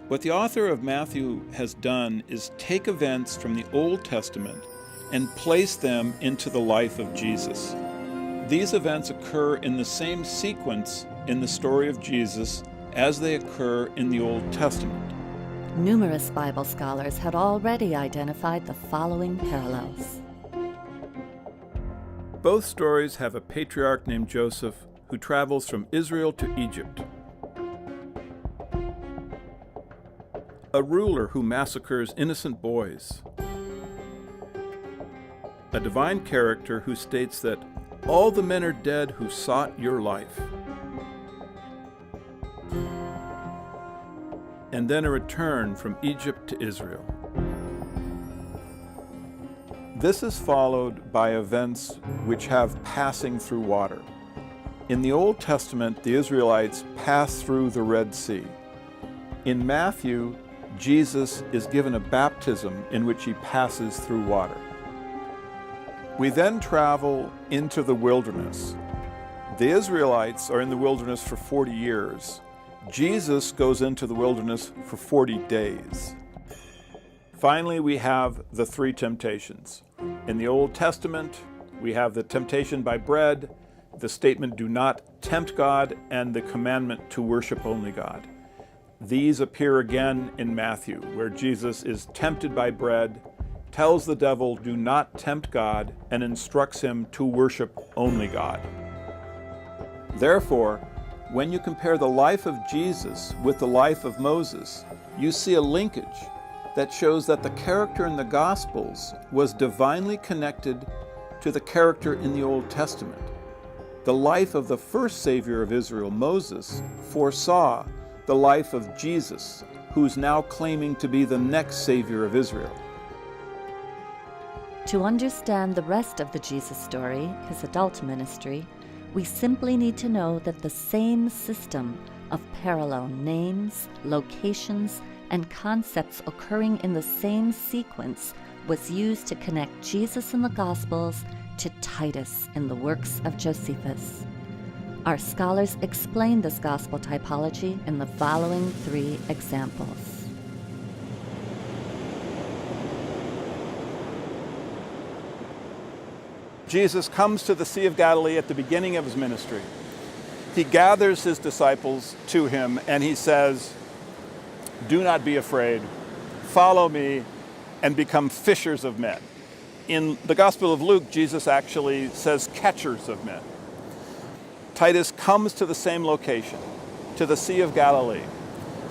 What the author of Matthew has done is take events from the Old Testament and place them into the life of Jesus. These events occur in the same sequence in the story of Jesus as they occur in the Old Testament. Numerous Bible scholars had already identified the following parallels. Both stories have a patriarch named Joseph who travels from Israel to Egypt, a ruler who massacres innocent boys, a divine character who states that all the men are dead who sought your life, and then a return from Egypt to Israel. This is followed by events which have passing through water. In the Old Testament, the Israelites pass through the Red Sea. In Matthew, Jesus is given a baptism in which he passes through water. We then travel into the wilderness. The Israelites are in the wilderness for 40 years. Jesus goes into the wilderness for 40 days. Finally, we have the three temptations. In the Old Testament, we have the temptation by bread, the statement, "Do not tempt God," and the commandment to worship only God. These appear again in Matthew, where Jesus is tempted by bread, tells the devil, "Do not tempt God," and instructs him to worship only God. Therefore, When you compare the life of Jesus with the life of Moses, you see a linkage that shows that the character in the Gospels was divinely connected to the character in the Old Testament. The life of the first Savior of Israel, Moses, foresaw the life of Jesus, who's now claiming to be the next Savior of Israel. To understand the rest of the Jesus story, his adult ministry, we simply need to know that the same system of parallel names, locations, and concepts occurring in the same sequence was used to connect Jesus in the Gospels to Titus in the works of Josephus. Our scholars explain this gospel typology in the following 3 examples. Jesus comes to the Sea of Galilee at the beginning of his ministry. He gathers his disciples to him and he says, "Do not be afraid. Follow me and become fishers of men." In the Gospel of Luke, Jesus actually says catchers of men. Titus comes to the same location, to the Sea of Galilee.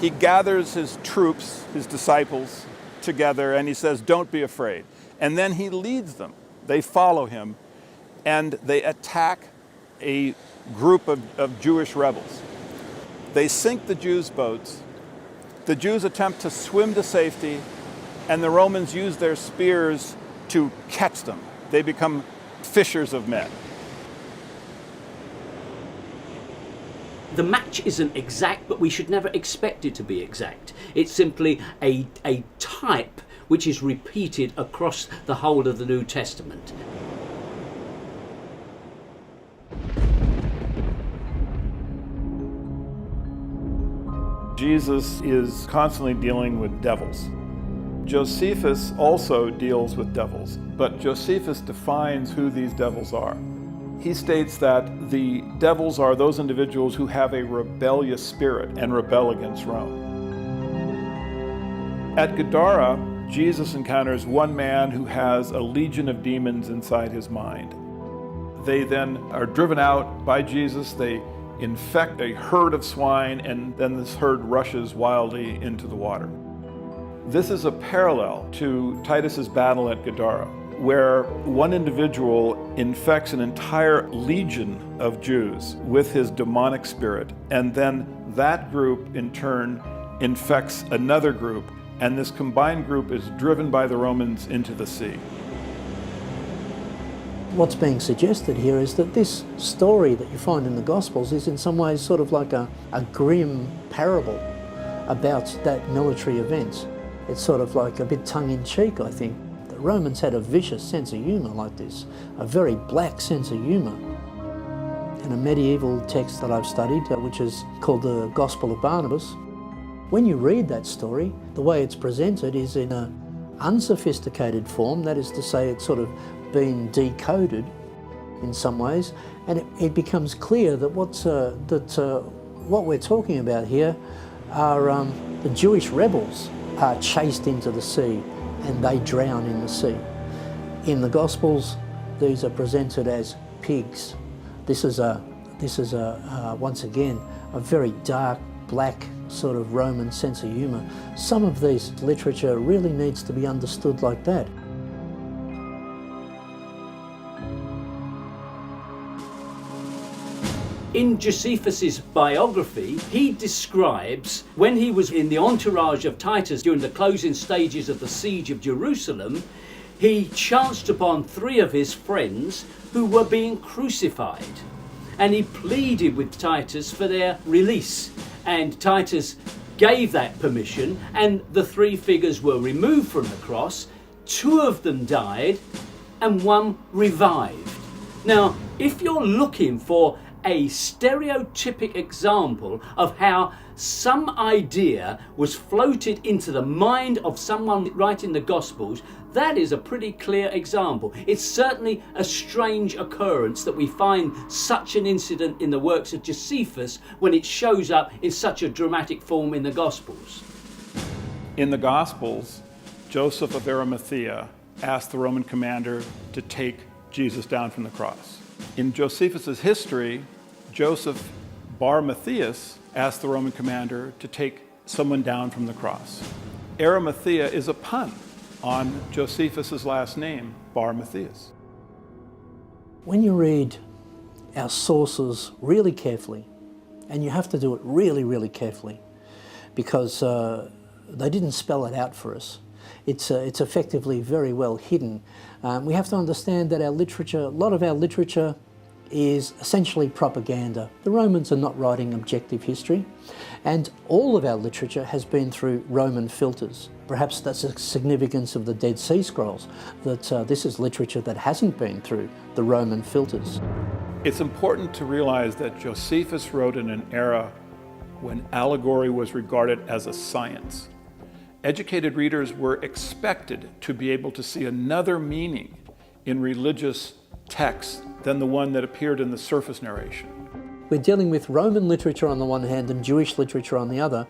He gathers his troops, his disciples, together and he says, "Don't be afraid." And then he leads them. They follow him and they attack a group of Jewish rebels. They sink the Jews' boats. The Jews attempt to swim to safety, and the Romans use their spears to catch them. They become fishers of men. The match isn't exact, but we should never expect it to be exact. It's simply a type which is repeated across the whole of the New Testament. Jesus is constantly dealing with devils. Josephus also deals with devils, but Josephus defines who these devils are. He states that the devils are those individuals who have a rebellious spirit and rebel against Rome. At Gadara, Jesus encounters one man who has a legion of demons inside his mind. They then are driven out by Jesus. They infect a herd of swine, and then this herd rushes wildly into the water. This is a parallel to Titus's battle at Gadara, where one individual infects an entire legion of Jews with his demonic spirit, and then that group in turn infects another group, and this combined group is driven by the Romans into the sea. What's being suggested here is that this story that you find in the Gospels is in some ways sort of like a grim parable about that military event. It's sort of like a bit tongue-in-cheek, I think. The Romans had a vicious sense of humour like this, a very black sense of humour. In a medieval text that I've studied, which is called the Gospel of Barnabas, when you read that story, the way it's presented is in an unsophisticated form, that is to say it's sort of been decoded in some ways, and it becomes clear that what we're talking about here are the Jewish rebels are chased into the sea and they drown in the sea. In the Gospels, these are presented as pigs. This is once again a very dark, black sort of Roman sense of humour. Some of this literature really needs to be understood like that. In Josephus's biography, he describes when he was in the entourage of Titus during the closing stages of the siege of Jerusalem, he chanced upon 3 of his friends who were being crucified. And he pleaded with Titus for their release. And Titus gave that permission, and the 3 figures were removed from the cross. 2 of them died, and 1 revived. Now, if you're looking for a stereotypic example of how some idea was floated into the mind of someone writing the Gospels, that is a pretty clear example. It's certainly a strange occurrence that we find such an incident in the works of Josephus when it shows up in such a dramatic form in the Gospels. In the Gospels, Joseph of Arimathea asked the Roman commander to take Jesus down from the cross. In Josephus's history, Joseph Bar Matthias asked the Roman commander to take someone down from the cross. Arimathea is a pun on Josephus' last name, Bar Matthias. When you read our sources really carefully, and you have to do it really, really carefully, because they didn't spell it out for us. It's effectively very well hidden. We have to understand that our literature, a lot of our literature is essentially propaganda. The Romans are not writing objective history, and all of our literature has been through Roman filters. Perhaps that's the significance of the Dead Sea Scrolls, that this is literature that hasn't been through the Roman filters. It's important to realize that Josephus wrote in an era when allegory was regarded as a science. Educated readers were expected to be able to see another meaning in religious texts than the one that appeared in the surface narration. We're dealing with Roman literature on the one hand and Jewish literature on the other,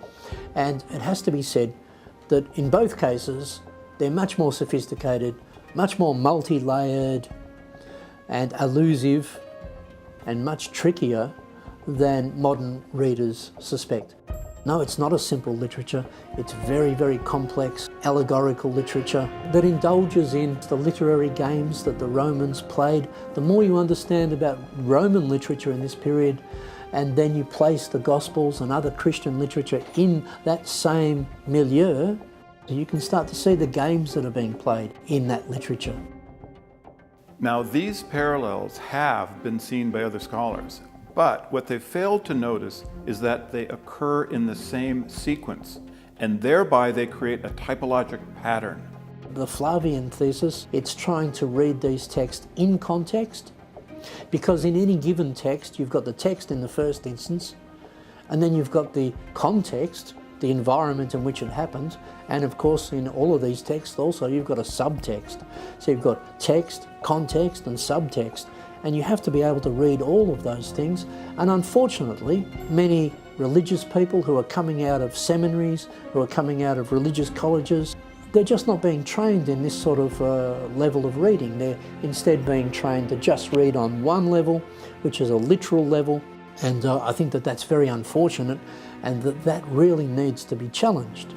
and it has to be said that in both cases they're much more sophisticated, much more multi-layered and elusive and much trickier than modern readers suspect. No, it's not a simple literature. It's very, very complex, allegorical literature that indulges in the literary games that the Romans played. The more you understand about Roman literature in this period, and then you place the Gospels and other Christian literature in that same milieu, you can start to see the games that are being played in that literature. Now, these parallels have been seen by other scholars, but what they failed to notice is that they occur in the same sequence, and thereby they create a typologic pattern. The Flavian thesis, it's trying to read these texts in context, because in any given text, you've got the text in the first instance, and then you've got the context, the environment in which it happened, and of course in all of these texts also you've got a subtext. So you've got text, context and subtext, and you have to be able to read all of those things. And unfortunately, many religious people who are coming out of seminaries, who are coming out of religious colleges, they're just not being trained in this sort of level of reading. They're instead being trained to just read on one level, which is a literal level, and I think that that's very unfortunate, and that really needs to be challenged.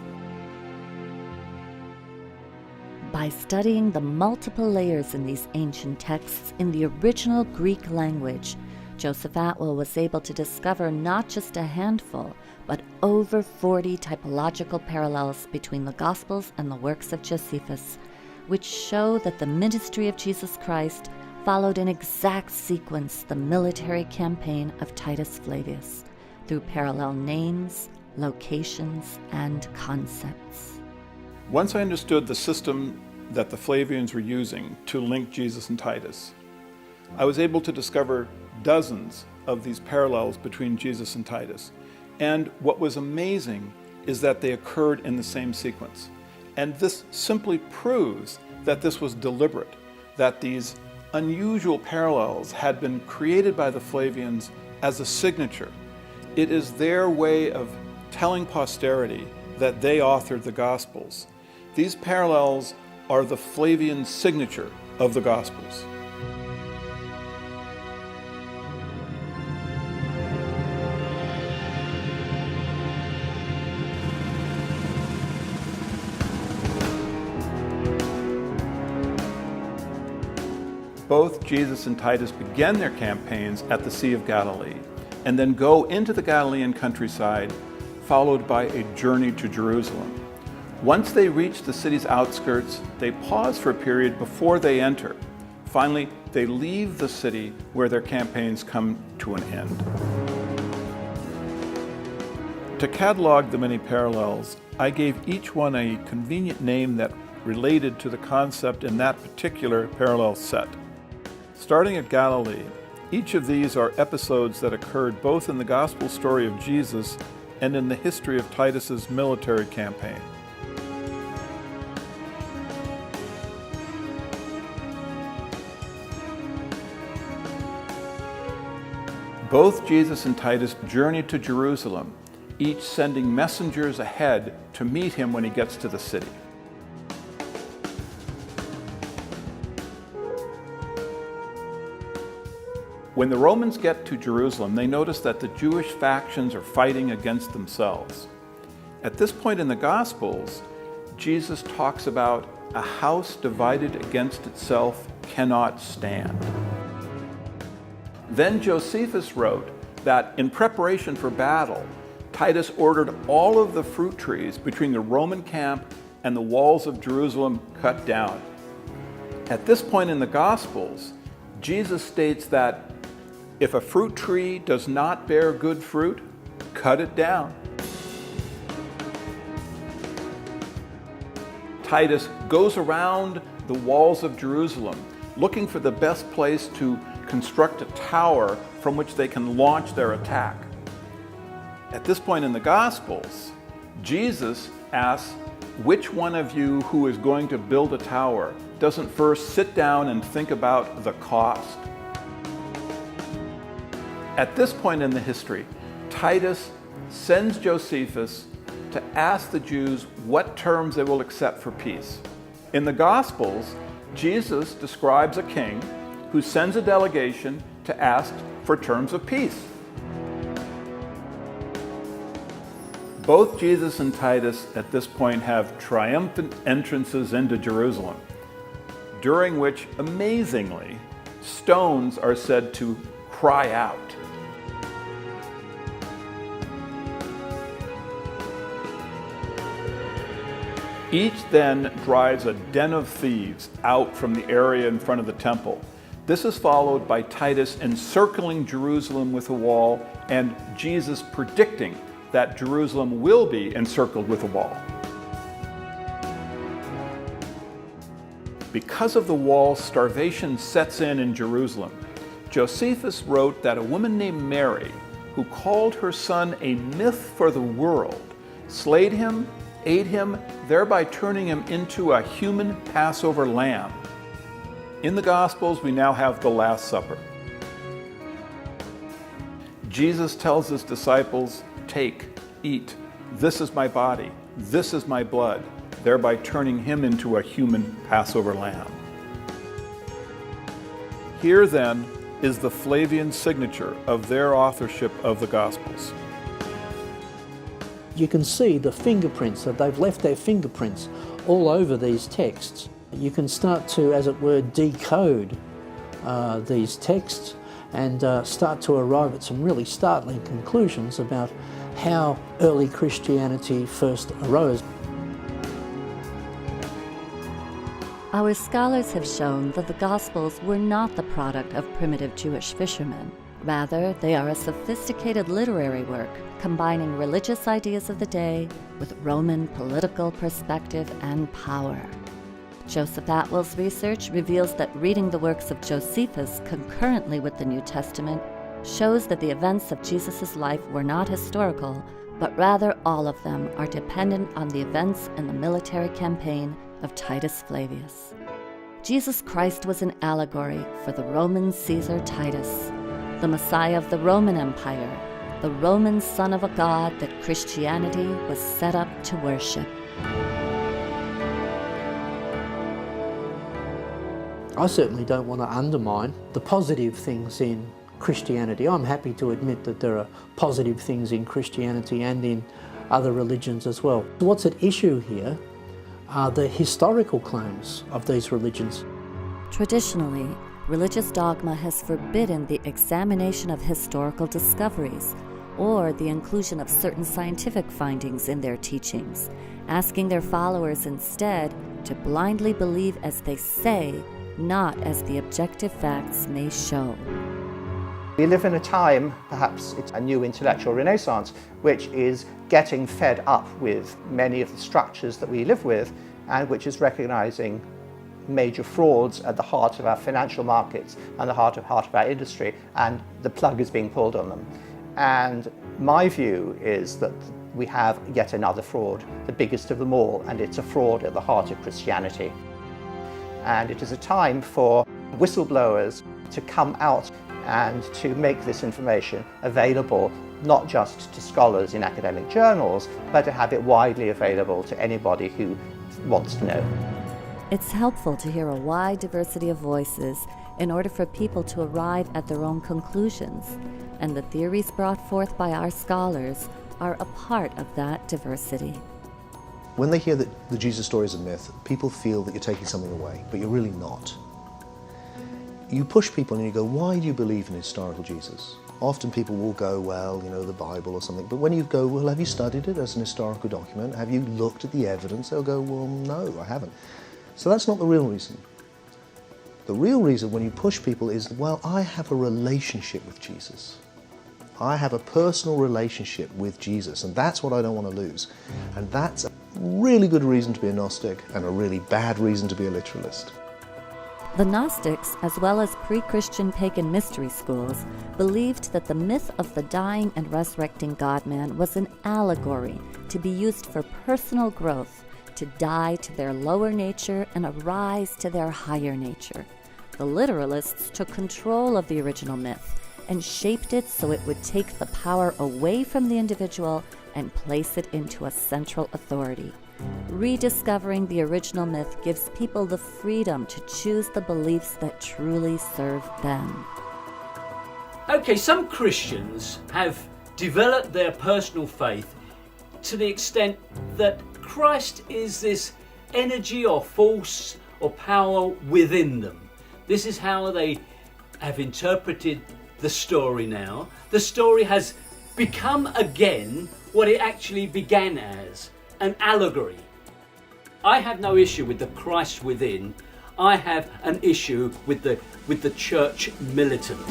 By studying the multiple layers in these ancient texts in the original Greek language, Joseph Atwill was able to discover not just a handful, but over 40 typological parallels between the Gospels and the works of Josephus, which show that the ministry of Jesus Christ followed in exact sequence the military campaign of Titus Flavius, through parallel names, locations, and concepts. Once I understood the system that the Flavians were using to link Jesus and Titus, I was able to discover dozens of these parallels between Jesus and Titus. And what was amazing is that they occurred in the same sequence. And this simply proves that this was deliberate, that these unusual parallels had been created by the Flavians as a signature. It is their way of telling posterity that they authored the Gospels. These parallels are the Flavian signature of the Gospels. Both Jesus and Titus began their campaigns at the Sea of Galilee and then go into the Galilean countryside, followed by a journey to Jerusalem. Once they reach the city's outskirts, they pause for a period before they enter. Finally, they leave the city where their campaigns come to an end. To catalog the many parallels, I gave each one a convenient name that related to the concept in that particular parallel set. Starting at Galilee, each of these are episodes that occurred both in the gospel story of Jesus and in the history of Titus's military campaign. Both Jesus and Titus journeyed to Jerusalem, each sending messengers ahead to meet him when he gets to the city. When the Romans get to Jerusalem, they notice that the Jewish factions are fighting against themselves. At this point in the Gospels, Jesus talks about a house divided against itself cannot stand. Then Josephus wrote that in preparation for battle, Titus ordered all of the fruit trees between the Roman camp and the walls of Jerusalem cut down. At this point in the Gospels, Jesus states that if a fruit tree does not bear good fruit, cut it down. Titus goes around the walls of Jerusalem looking for the best place to construct a tower from which they can launch their attack. At this point in the Gospels, Jesus asks, which one of you who is going to build a tower doesn't first sit down and think about the cost? At this point in the history, Titus sends Josephus to ask the Jews what terms they will accept for peace. In the Gospels, Jesus describes a king who sends a delegation to ask for terms of peace. Both Jesus and Titus at this point have triumphant entrances into Jerusalem, during which, amazingly, stones are said to cry out. Each then drives a den of thieves out from the area in front of the temple. This is followed by Titus encircling Jerusalem with a wall and Jesus predicting that Jerusalem will be encircled with a wall. Because of the wall, starvation sets in Jerusalem. Josephus wrote that a woman named Mary, who called her son a myth for the world, slayed him, ate him, thereby turning him into a human Passover lamb. In the Gospels, we now have the Last Supper. Jesus tells his disciples, "Take, eat, this is my body, this is my blood," thereby turning him into a human Passover lamb. Here then is the Flavian signature of their authorship of the Gospels. You can see the fingerprints, that they've left their fingerprints all over these texts. You can start to, as it were, decode these texts and start to arrive at some really startling conclusions about how early Christianity first arose. Our scholars have shown that the Gospels were not the product of primitive Jewish fishermen. Rather, they are a sophisticated literary work combining religious ideas of the day with Roman political perspective and power. Joseph Atwell's research reveals that reading the works of Josephus concurrently with the New Testament shows that the events of Jesus' life were not historical, but rather all of them are dependent on the events in the military campaign of Titus Flavius. Jesus Christ was an allegory for the Roman Caesar Titus, the Messiah of the Roman Empire, the Roman son of a god that Christianity was set up to worship. I certainly don't want to undermine the positive things in Christianity. I'm happy to admit that there are positive things in Christianity and in other religions as well. What's at issue here are the historical claims of these religions. Traditionally, religious dogma has forbidden the examination of historical discoveries or the inclusion of certain scientific findings in their teachings, asking their followers instead to blindly believe as they say, not as the objective facts may show. We live in a time, perhaps it's a new intellectual renaissance, which is getting fed up with many of the structures that we live with and which is recognizing major frauds at the heart of our financial markets and the heart of our industry, and the plug is being pulled on them. And my view is that we have yet another fraud, the biggest of them all, and it's a fraud at the heart of Christianity. And it is a time for whistleblowers to come out and to make this information available not just to scholars in academic journals, but to have it widely available to anybody who wants to know. It's helpful to hear a wide diversity of voices in order for people to arrive at their own conclusions, and the theories brought forth by our scholars are a part of that diversity. When they hear that the Jesus story is a myth, people feel that you're taking something away, but you're really not. You push people and you go, why do you believe in historical Jesus? Often people will go, well, you know, the Bible or something. But when you go, well, have you studied it as an historical document? Have you looked at the evidence? They'll go, well, no, I haven't. So that's not the real reason. The real reason when you push people is, well, I have a relationship with Jesus. I have a personal relationship with Jesus, and that's what I don't want to lose. And that's a really good reason to be a Gnostic and a really bad reason to be a literalist. The Gnostics, as well as pre-Christian pagan mystery schools, believed that the myth of the dying and resurrecting God-man was an allegory to be used for personal growth, to die to their lower nature and arise to their higher nature. The literalists took control of the original myth and shaped it so it would take the power away from the individual and place it into a central authority. Rediscovering the original myth gives people the freedom to choose the beliefs that truly serve them. Okay, some Christians have developed their personal faith to the extent that Christ is this energy or force or power within them. This is how they have interpreted the story now. The story has become again what it actually began as, an allegory. I have no issue with the Christ within. I have an issue with the church militant.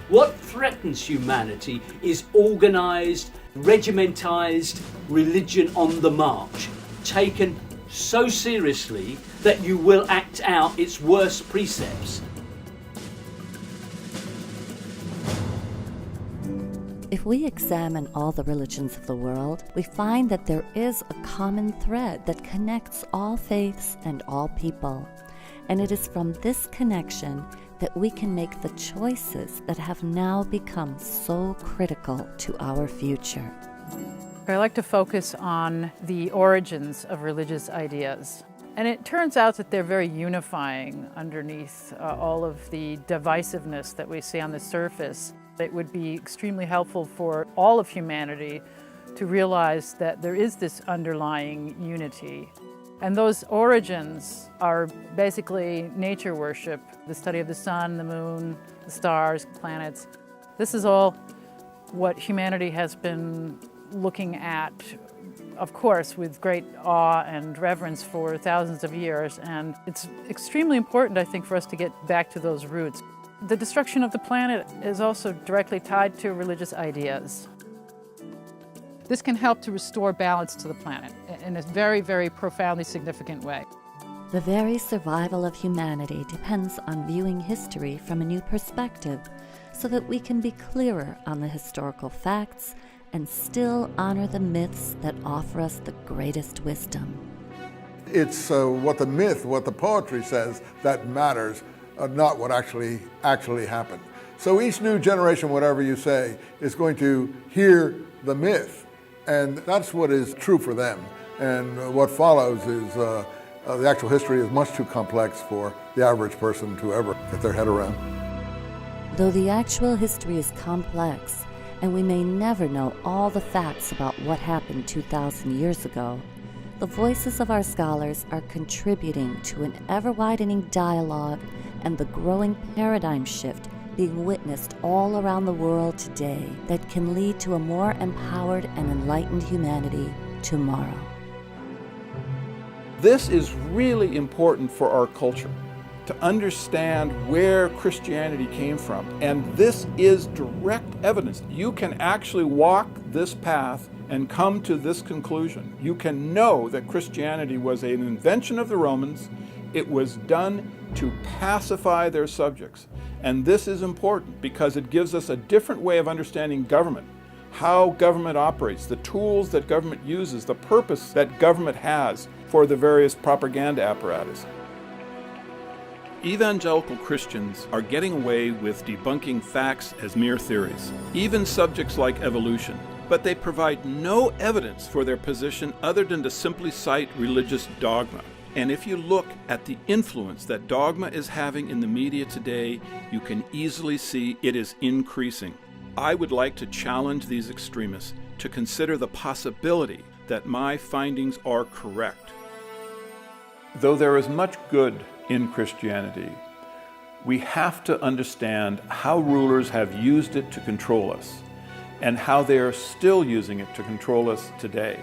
What threatens humanity is organised, regimentised religion on the march, taken so seriously that you will act out its worst precepts. If we examine all the religions of the world, we find that there is a common thread that connects all faiths and all people. And it is from this connection that we can make the choices that have now become so critical to our future. I like to focus on the origins of religious ideas. And it turns out that they're very unifying underneath all of the divisiveness that we see on the surface. It would be extremely helpful for all of humanity to realize that there is this underlying unity. And those origins are basically nature worship, the study of the sun, the moon, the stars, planets. This is all what humanity has been looking at, of course, with great awe and reverence for thousands of years. And it's extremely important, I think, for us to get back to those roots. The destruction of the planet is also directly tied to religious ideas. This can help to restore balance to the planet in a very, very profoundly significant way. The very survival of humanity depends on viewing history from a new perspective so that we can be clearer on the historical facts and still honor the myths that offer us the greatest wisdom. It's what the myth, what the poetry says that matters, not what actually happened. So each new generation, whatever you say, is going to hear the myth, and that's what is true for them. And what follows is the actual history is much too complex for the average person to ever get their head around. Though the actual history is complex, and we may never know all the facts about what happened 2,000 years ago, the voices of our scholars are contributing to an ever-widening dialogue and the growing paradigm shift being witnessed all around the world today that can lead to a more empowered and enlightened humanity tomorrow. This is really important for our culture, to understand where Christianity came from. And this is direct evidence. You can actually walk this path and come to this conclusion. You can know that Christianity was an invention of the Romans. It was done to pacify their subjects. And this is important because it gives us a different way of understanding government, how government operates, the tools that government uses, the purpose that government has for the various propaganda apparatus. Evangelical Christians are getting away with debunking facts as mere theories, even subjects like evolution, but they provide no evidence for their position other than to simply cite religious dogma. And if you look at the influence that dogma is having in the media today, you can easily see it is increasing. I would like to challenge these extremists to consider the possibility that my findings are correct. Though there is much good in Christianity, we have to understand how rulers have used it to control us and how they are still using it to control us today.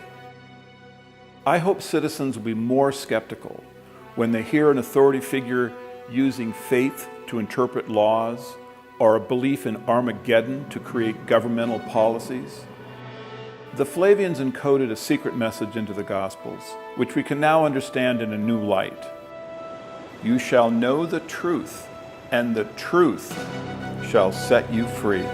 I hope citizens will be more skeptical when they hear an authority figure using faith to interpret laws or a belief in Armageddon to create governmental policies. The Flavians encoded a secret message into the Gospels, which we can now understand in a new light. You shall know the truth, and the truth shall set you free.